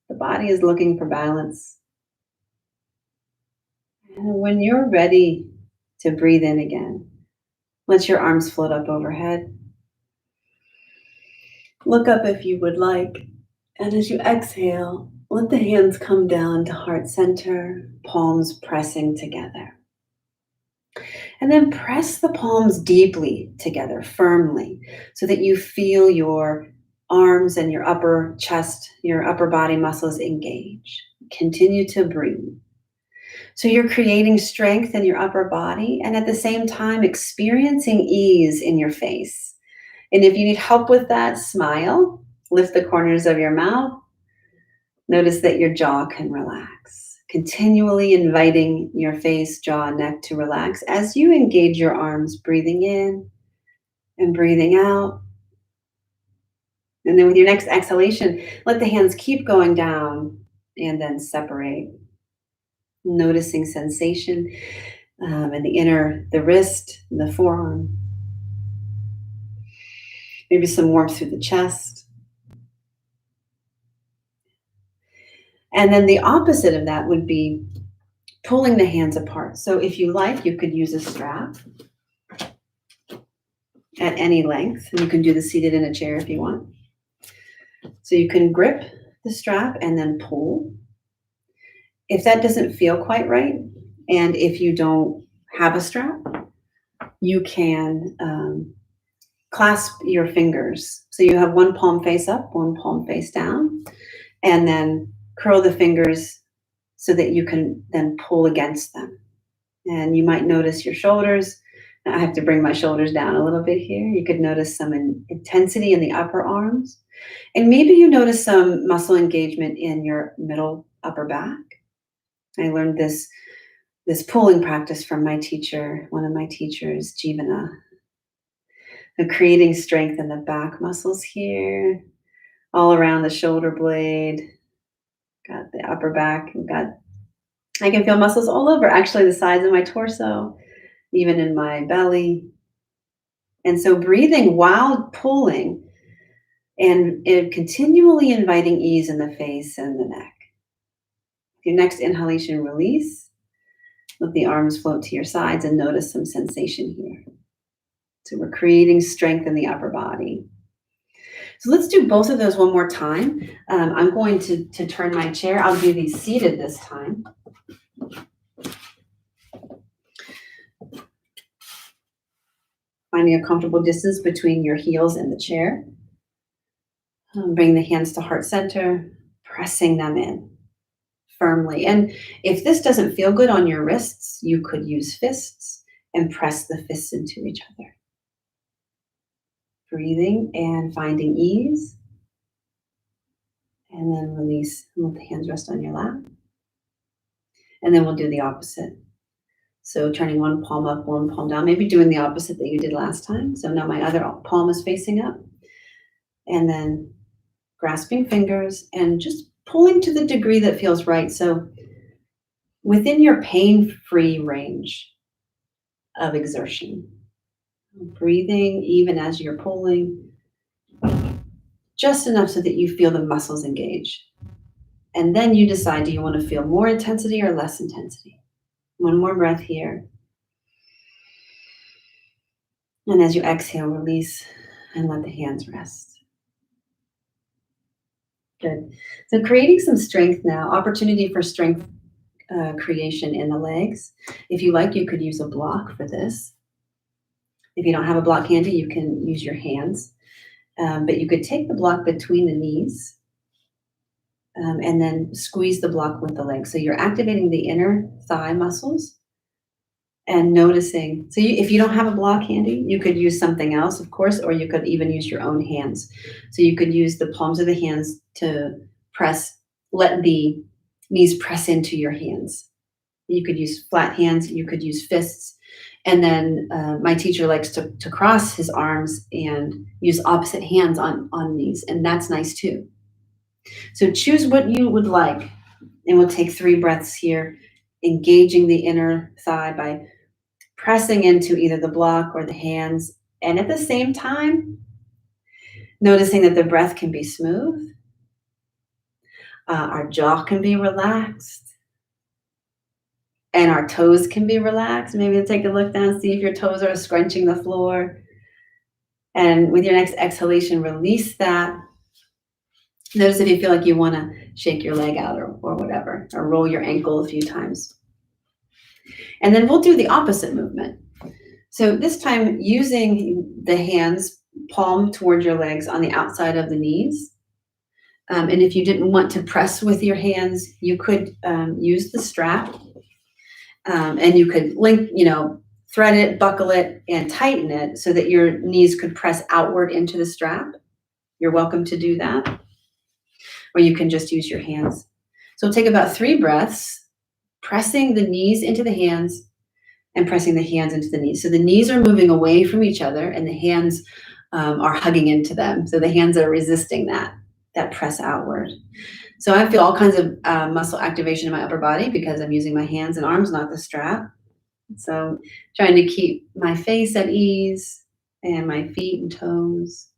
The body is looking for balance. And when you're ready to breathe in again, let your arms float up overhead. Look up if you would like. And as you exhale, let the hands come down to heart center, palms pressing together. And then press the palms deeply together, firmly, so that you feel your arms and your upper chest, your upper body muscles engage. Continue to breathe. So you're creating strength in your upper body and at the same time experiencing ease in your face. And if you need help with that, smile, lift the corners of your mouth. Notice that your jaw can relax. Continually inviting your face, jaw, neck to relax as you engage your arms, breathing in and breathing out. And then with your next exhalation, let the hands keep going down and then separate. Noticing sensation in the wrist, and the forearm. Maybe some warmth through the chest. And then the opposite of that would be pulling the hands apart. So if you like, you could use a strap at any length. And you can do this seated in a chair if you want. So you can grip the strap and then pull. If that doesn't feel quite right, and if you don't have a strap, you can clasp your fingers. So you have one palm face up, one palm face down, and then curl the fingers so that you can then pull against them. And you might notice your shoulders. I have to bring my shoulders down a little bit here. You could notice some intensity in the upper arms. And maybe you notice some muscle engagement in your middle upper back. I learned this pulling practice from my teacher, one of my teachers, Jivana. Creating strength in the back muscles here, all around the shoulder blade. Got the upper back. I can feel muscles all over, actually the sides of my torso, even in my belly. And so breathing while pulling and continually inviting ease in the face and the neck. Your next inhalation, release. Let the arms float to your sides and notice some sensation here. So we're creating strength in the upper body. So let's do both of those one more time. I'm going to turn my chair. I'll do these seated this time. Finding a comfortable distance between your heels and the chair. Bring the hands to heart center, pressing them in firmly. And if this doesn't feel good on your wrists, you could use fists and press the fists into each other. Breathing and finding ease. And then release and let the hands rest on your lap. And then we'll do the opposite. So turning one palm up, one palm down, maybe doing the opposite that you did last time. So now my other palm is facing up. And then grasping fingers and just pulling to the degree that feels right. So within your pain-free range of exertion. Breathing even as you're pulling, just enough so that you feel the muscles engage. And then you decide, do you want to feel more intensity or less intensity? One more breath here. And as you exhale, release and let the hands rest. Good. So creating some strength now, opportunity for strength creation in the legs. If you like, you could use a block for this. If you don't have a block handy, you can use your hands. But you could take the block between the knees and then squeeze the block with the legs. So you're activating the inner thigh muscles and noticing. So if you don't have a block handy, you could use something else, of course, or you could even use your own hands. So you could use the palms of the hands to press, let the knees press into your hands. You could use flat hands, you could use fists. And then my teacher likes to cross his arms and use opposite hands on knees, and that's nice too. So choose what you would like, and we'll take 3 breaths here, engaging the inner thigh by pressing into either the block or the hands, and at the same time, noticing that the breath can be smooth, our jaw can be relaxed, and our toes can be relaxed. Maybe take a look down, see if your toes are scrunching the floor. And with your next exhalation, release that. Notice if you feel like you want to shake your leg out or whatever, or roll your ankle a few times. And then we'll do the opposite movement. So this time, using the hands, palm toward your legs on the outside of the knees. And if you didn't want to press with your hands, you could use the strap. And you could thread it, buckle it, and tighten it so that your knees could press outward into the strap. You're welcome to do that. Or you can just use your hands. So take about 3 breaths, pressing the knees into the hands and pressing the hands into the knees. So the knees are moving away from each other and the hands are hugging into them. So the hands are resisting that press outward. So I feel all kinds of muscle activation in my upper body because I'm using my hands and arms, not the strap. So trying to keep my face at ease and my feet and toes,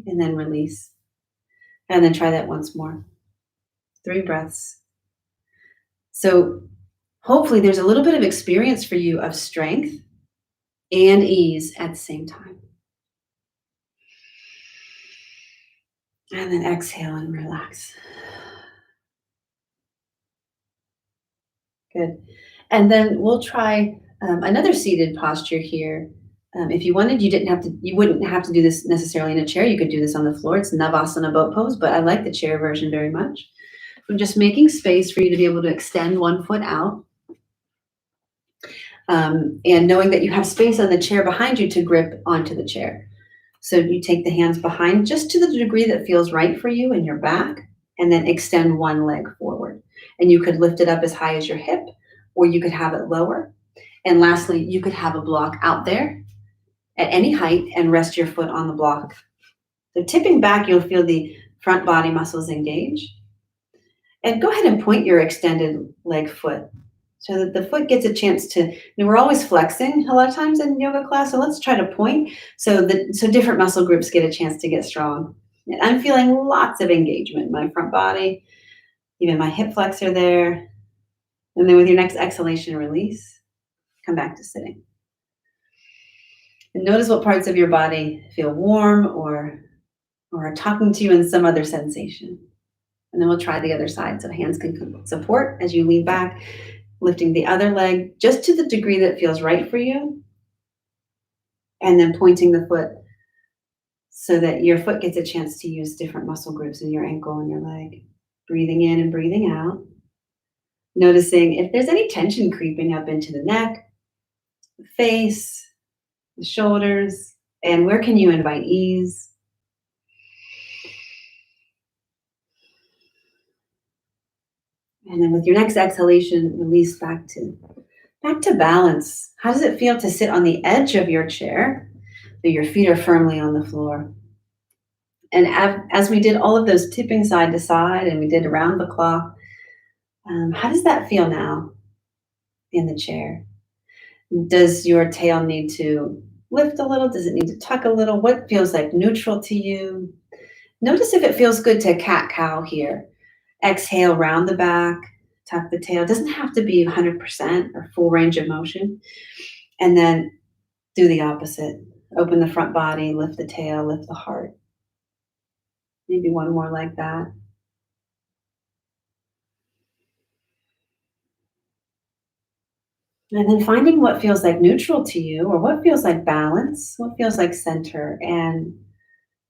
and then release. And then try that once more. 3 breaths. So hopefully there's a little bit of experience for you of strength and ease at the same time. And then exhale and relax. Good. And then we'll try another seated posture here. If you wanted, you wouldn't have to do this necessarily in a chair. You could do this on the floor. It's Navasana boat pose, but I like the chair version very much. I'm just making space for you to be able to extend one foot out. And knowing that you have space on the chair behind you to grip onto the chair. So you take the hands behind just to the degree that feels right for you in your back, and then extend one leg forward. And you could lift it up as high as your hip, or you could have it lower. And lastly, you could have a block out there at any height and rest your foot on the block. So tipping back, you'll feel the front body muscles engage. And go ahead and point your extended leg foot so that the foot gets a chance to, we're always flexing a lot of times in yoga class, so let's try to point so different muscle groups get a chance to get strong. And I'm feeling lots of engagement in my front body, even my hip flexor there. And then with your next exhalation, release, come back to sitting. And notice what parts of your body feel warm or or talking to you in some other sensation. And then we'll try the other side. So hands can support as you lean back, lifting the other leg just to the degree that feels right for you. And then pointing the foot so that your foot gets a chance to use different muscle groups in your ankle and your leg. Breathing in and breathing out. Noticing if there's any tension creeping up into the neck, the face, the shoulders, and where can you invite ease? And then with your next exhalation, release back to balance. How does it feel to sit on the edge of your chair so your feet are firmly on the floor? And as we did all of those tipping side to side and we did around the clock, how does that feel now in the chair? Does your tail need to lift a little? Does it need to tuck a little? What feels like neutral to you? Notice if it feels good to cat-cow here. Exhale, round the back, tuck the tail. It doesn't have to be 100% or full range of motion. And then do the opposite. Open the front body, lift the tail, lift the heart. Maybe one more like that. And then finding what feels like neutral to you or what feels like balance, what feels like center, and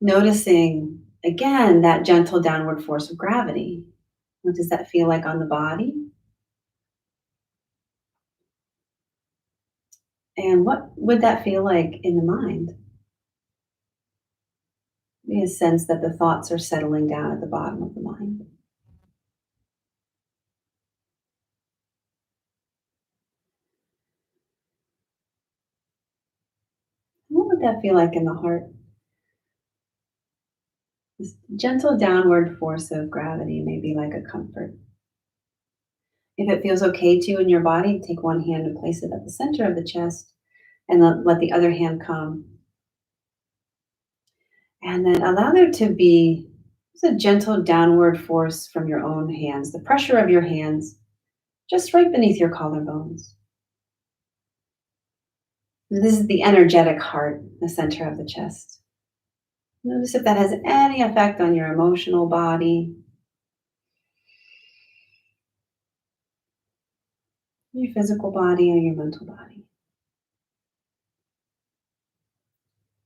noticing again that gentle downward force of gravity. What does that feel like on the body? And what would that feel like in the mind? Maybe a sense that the thoughts are settling down at the bottom of the mind. What would that feel like in the heart? This gentle downward force of gravity may be like a comfort. If it feels okay to you in your body, take one hand and place it at the center of the chest and let the other hand come. And then allow there to be just a gentle downward force from your own hands, the pressure of your hands just right beneath your collarbones. This is the energetic heart, the center of the chest. Notice if that has any effect on your emotional body, your physical body, or your mental body.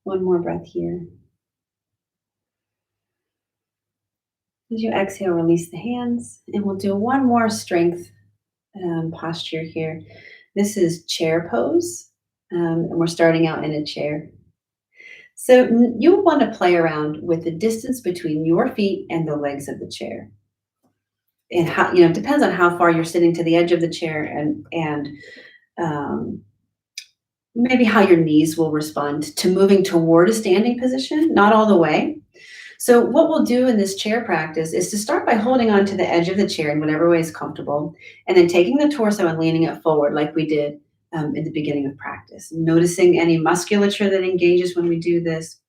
One more breath here. As you exhale, release the hands, and we'll do one more strength posture here. This is chair pose, and we're starting out in a chair. So you'll want to play around with the distance between your feet and the legs of the chair. And how, it depends on how far you're sitting to the edge of the chair and um, maybe how your knees will respond to moving toward a standing position, not all the way. So what we'll do in this chair practice is to start by holding on to the edge of the chair in whatever way is comfortable, and then taking the torso and leaning it forward like we did in the beginning of practice. Noticing any musculature that engages when we do this.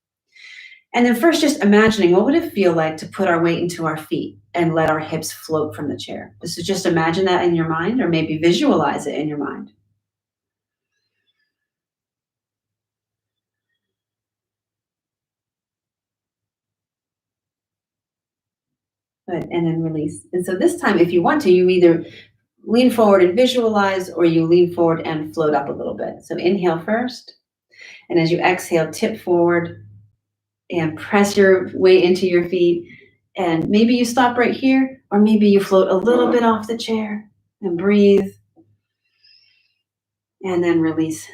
And then first just imagining what would it feel like to put our weight into our feet and let our hips float from the chair. So just imagine that in your mind, or maybe visualize it in your mind. Good, and then release. And so this time, if you want to, you either lean forward and visualize, or you lean forward and float up a little bit. So inhale first, and as you exhale, tip forward and press your weight into your feet. And maybe you stop right here, or maybe you float a little bit off the chair and breathe. And then release,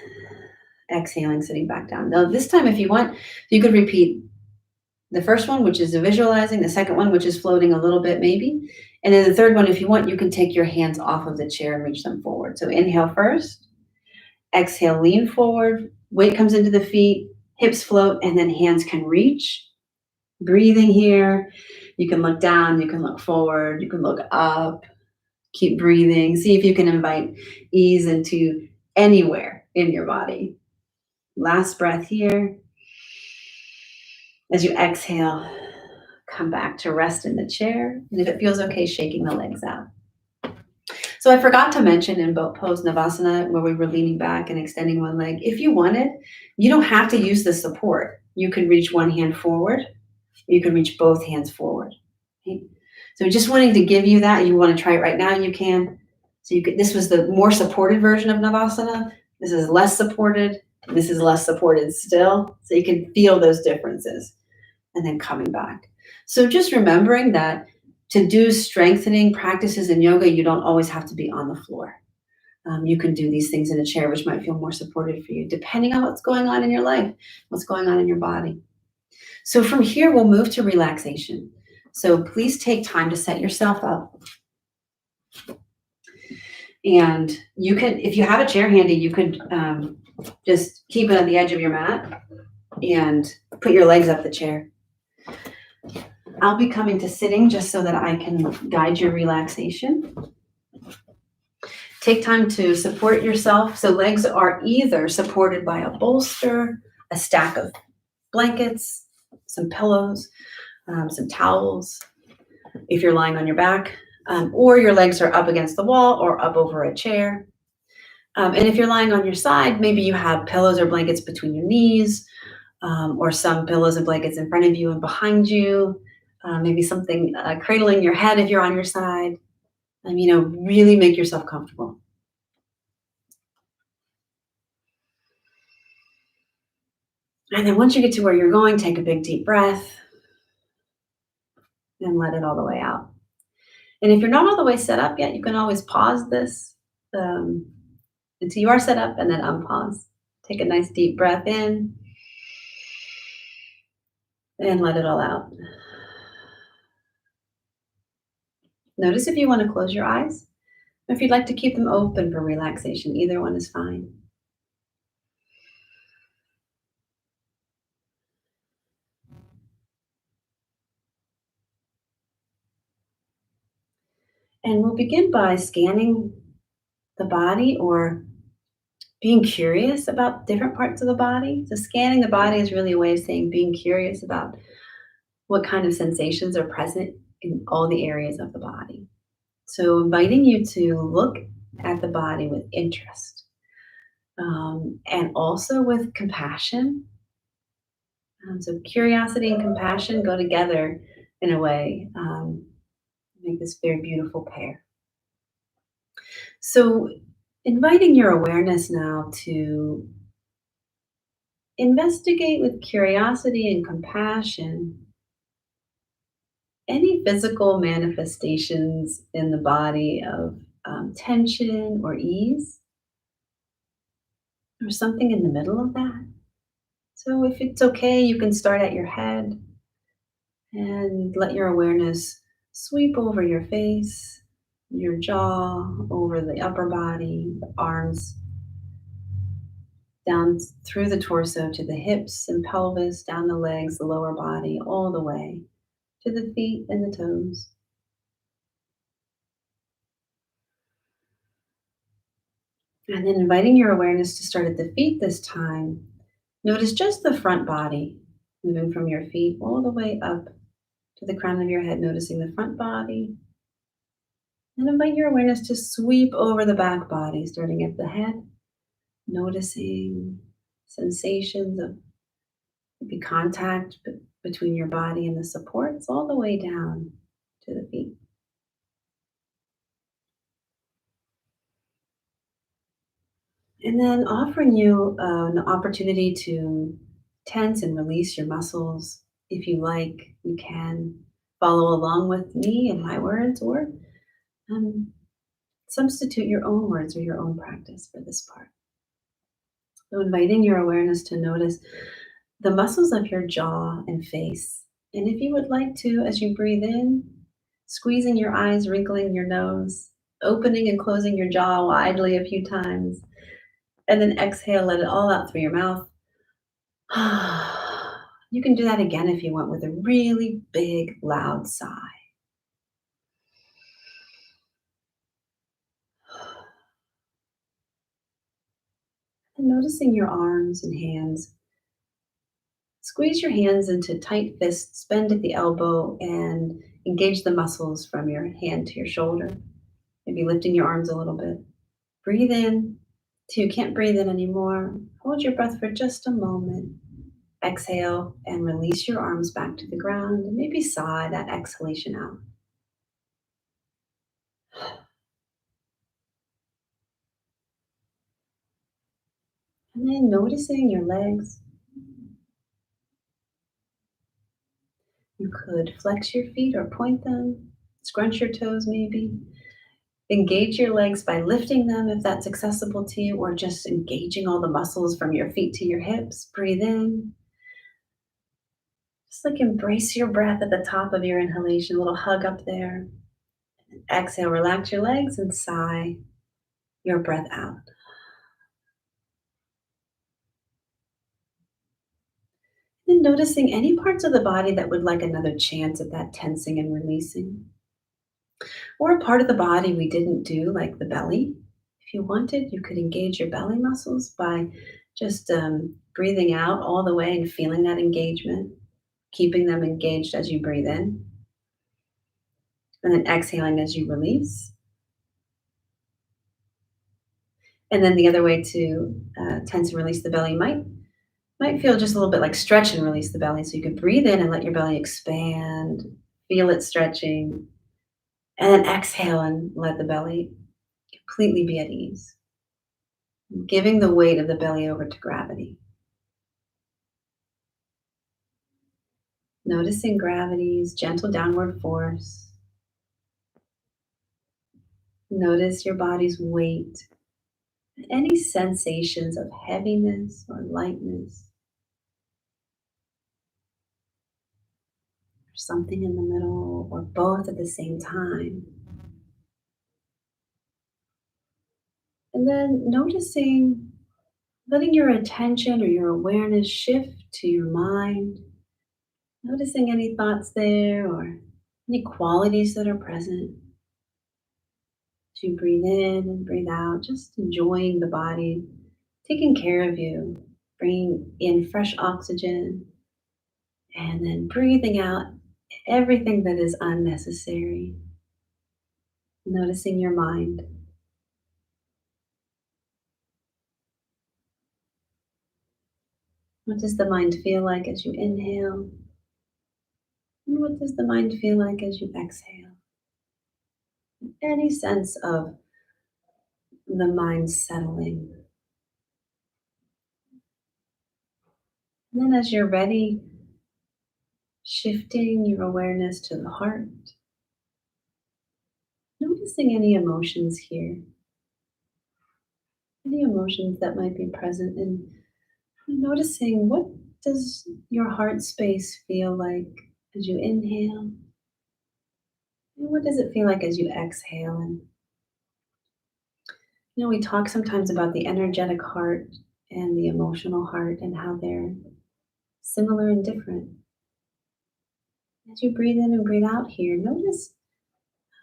exhaling, sitting back down. Now this time, if you want, you could repeat the first one, which is the visualizing, the second one, which is floating a little bit maybe. And then the third one, if you want, you can take your hands off of the chair and reach them forward. So inhale first, exhale, lean forward, weight comes into the feet, hips float, and then hands can reach. Breathing here. You can look down, you can look forward, you can look up. Keep breathing. See if you can invite ease into anywhere in your body. Last breath here. As you exhale, come back to rest in the chair. And if it feels okay, shaking the legs out. So I forgot to mention in boat pose Navasana, where we were leaning back and extending one leg, if you wanted, you don't have to use the support. You could reach one hand forward You can reach both hands forward. Okay? So just wanting to give you that. You want to try it right now, you can. So you could, this was the more supported version of Navasana. This is less supported. This is less supported still. So you can feel those differences and then coming back. So just remembering that to do strengthening practices in yoga, you don't always have to be on the floor. You can do these things in a chair, which might feel more supported for you, depending on what's going on in your life, what's going on in your body. So from here, we'll move to relaxation. So please take time to set yourself up. And you can, if you have a chair handy, you could just keep it on the edge of your mat and put your legs up the chair. I'll be coming to sitting just so that I can guide your relaxation. Take time to support yourself. So legs are either supported by a bolster, a stack of blankets, some pillows, some towels, if you're lying on your back, or your legs are up against the wall or up over a chair. And if you're lying on your side, maybe you have pillows or blankets between your knees, or some pillows and blankets in front of you and behind you, maybe something cradling your head if you're on your side. Really make yourself comfortable. And then once you get to where you're going, take a big deep breath and let it all the way out. And if you're not all the way set up yet, you can always pause this until you are set up and then unpause. Take a nice deep breath in and let it all out. Notice if you want to close your eyes or if you'd like to keep them open for relaxation. Either one is fine. And we'll begin by scanning the body or being curious about different parts of the body. So scanning the body is really a way of saying being curious about what kind of sensations are present in all the areas of the body. So inviting you to look at the body with interest, and also with compassion. So curiosity and compassion go together in a way, make this very beautiful pair. So inviting your awareness now to investigate with curiosity and compassion any physical manifestations in the body of tension or ease, or something in the middle of that. So if it's okay, you can start at your head and let your awareness sweep over your face, your jaw, over the upper body, the arms, down through the torso to the hips and pelvis, down the legs, the lower body, all the way to the feet and the toes. And then inviting your awareness to start at the feet this time. Notice just the front body, moving from your feet all the way up to the crown of your head, noticing the front body. And invite your awareness to sweep over the back body, starting at the head, noticing sensations of maybe contact between your body and the supports, all the way down to the feet. And then offering you an opportunity to tense and release your muscles. If you like, you can follow along with me and my words, or um, substitute your own words or your own practice for this part. So inviting your awareness to notice the muscles of your jaw and face. And if you would like to, as you breathe in, squeezing your eyes, wrinkling your nose, opening and closing your jaw widely a few times, and then exhale, let it all out through your mouth. You can do that again if you want with a really big, loud sigh. And noticing your arms and hands. Squeeze your hands into tight fists, bend at the elbow, and engage the muscles from your hand to your shoulder. Maybe lifting your arms a little bit. Breathe in till you can't breathe in anymore. Hold your breath for just a moment. Exhale and release your arms back to the ground and maybe sigh that exhalation out. And then noticing your legs. You could flex your feet or point them, scrunch your toes maybe. Engage your legs by lifting them if that's accessible to you, or just engaging all the muscles from your feet to your hips. Breathe in. Just like embrace your breath at the top of your inhalation, a little hug up there. Exhale, relax your legs and sigh your breath out. And noticing any parts of the body that would like another chance at that tensing and releasing. Or a part of the body we didn't do, like the belly. If you wanted, you could engage your belly muscles by just breathing out all the way and feeling that engagement, keeping them engaged as you breathe in, and then exhaling as you release. And then the other way to tense and release the belly might feel just a little bit like stretch and release the belly. So you could breathe in and let your belly expand, feel it stretching, and then exhale and let the belly completely be at ease, giving the weight of the belly over to gravity. Noticing gravity's gentle downward force. Notice your body's weight, any sensations of heaviness or lightness, or something in the middle, or both at the same time. And then noticing, letting your attention or your awareness shift to your mind, noticing any thoughts there or any qualities that are present. As you breathe in and breathe out, just enjoying the body, taking care of you, bringing in fresh oxygen, and then breathing out everything that is unnecessary. Noticing your mind. What does the mind feel like as you inhale? And what does the mind feel like as you exhale? Any sense of the mind settling. And then as you're ready, shifting your awareness to the heart, noticing any emotions here, any emotions that might be present, and noticing what does your heart space feel like as you inhale, and what does it feel like as you exhale. And we talk sometimes about the energetic heart and the emotional heart and how they're similar and different. As you breathe in and breathe out here, notice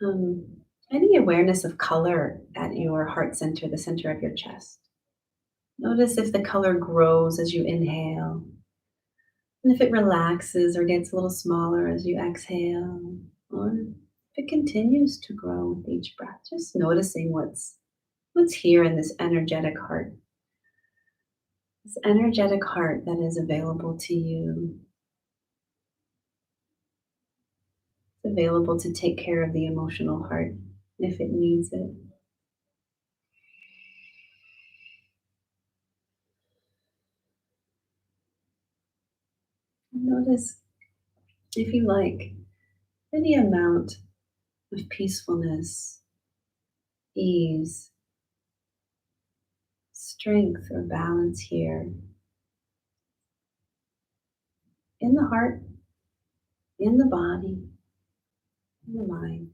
um, any awareness of color at your heart center, the center of your chest. Notice if the color grows as you inhale, and if it relaxes or gets a little smaller as you exhale, or if it continues to grow with each breath. Just noticing what's here in this energetic heart that is available to you. It's available to take care of the emotional heart if it needs it. Notice, if you like, any amount of peacefulness, ease, strength, or balance here in the heart, in the body, in the mind.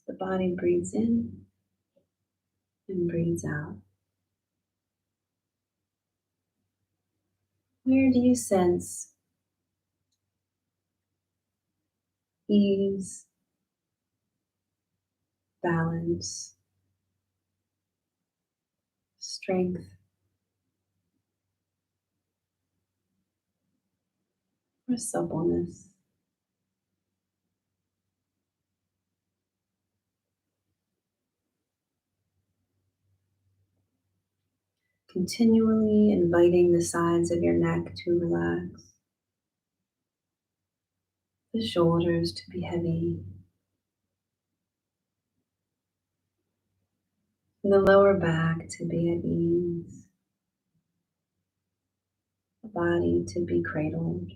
The body breathes in and breathes out. Where do you sense ease, balance, strength, or suppleness? Continually inviting the sides of your neck to relax, the shoulders to be heavy, and the lower back to be at ease, the body to be cradled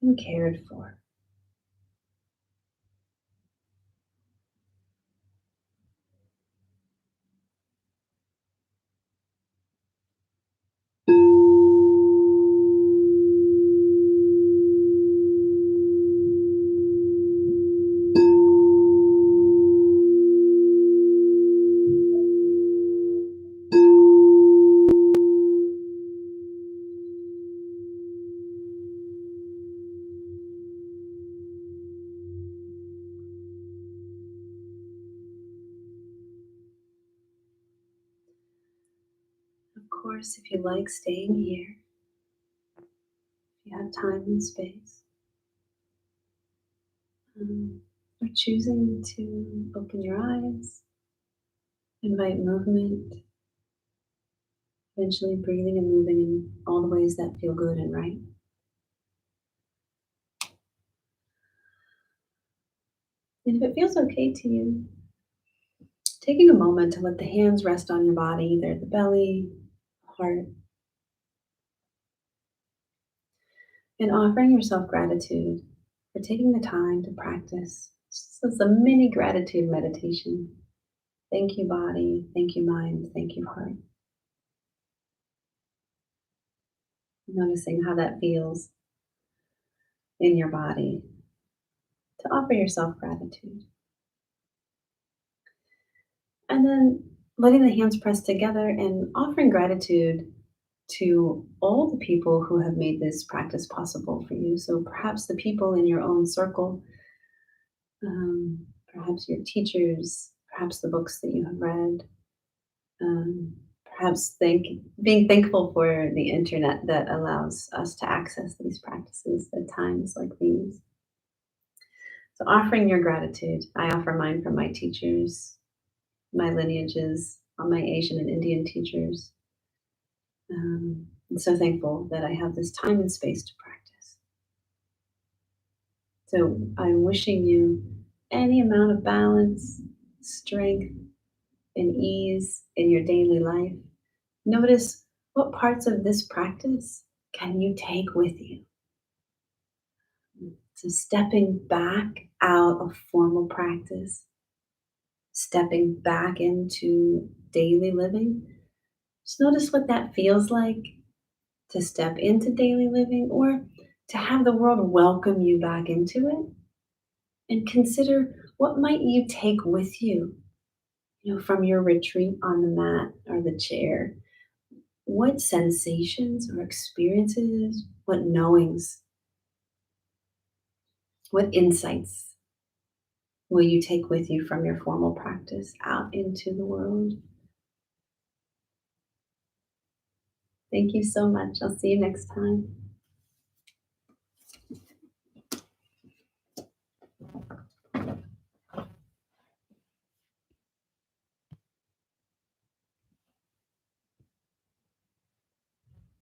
and cared for. Of course, if you like staying here, if you have time and space, or choosing to open your eyes, invite movement, eventually breathing and moving in all the ways that feel good and right. And if it feels okay to you, taking a moment to let the hands rest on your body, either the belly, heart, and offering yourself gratitude for taking the time to practice. So it's a mini gratitude meditation. Thank you, body. Thank you, mind. Thank you, heart. Noticing how that feels in your body to offer yourself gratitude. And then letting the hands press together and offering gratitude to all the people who have made this practice possible for you. So perhaps the people in your own circle, perhaps your teachers, perhaps the books that you have read, perhaps being thankful for the internet that allows us to access these practices at times like these. So offering your gratitude, I offer mine from my teachers, my lineages, all my Asian and Indian teachers. I'm so thankful that I have this time and space to practice. So I'm wishing you any amount of balance, strength, and ease in your daily life. Notice what parts of this practice can you take with you. So stepping back out of formal practice, stepping back into daily living. Just notice what that feels like to step into daily living or to have the world welcome you back into it. And consider what might you take with you, from your retreat on the mat or the chair. What sensations or experiences, what knowings, what insights will you take with you from your formal practice out into the world? Thank you so much. I'll see you next time.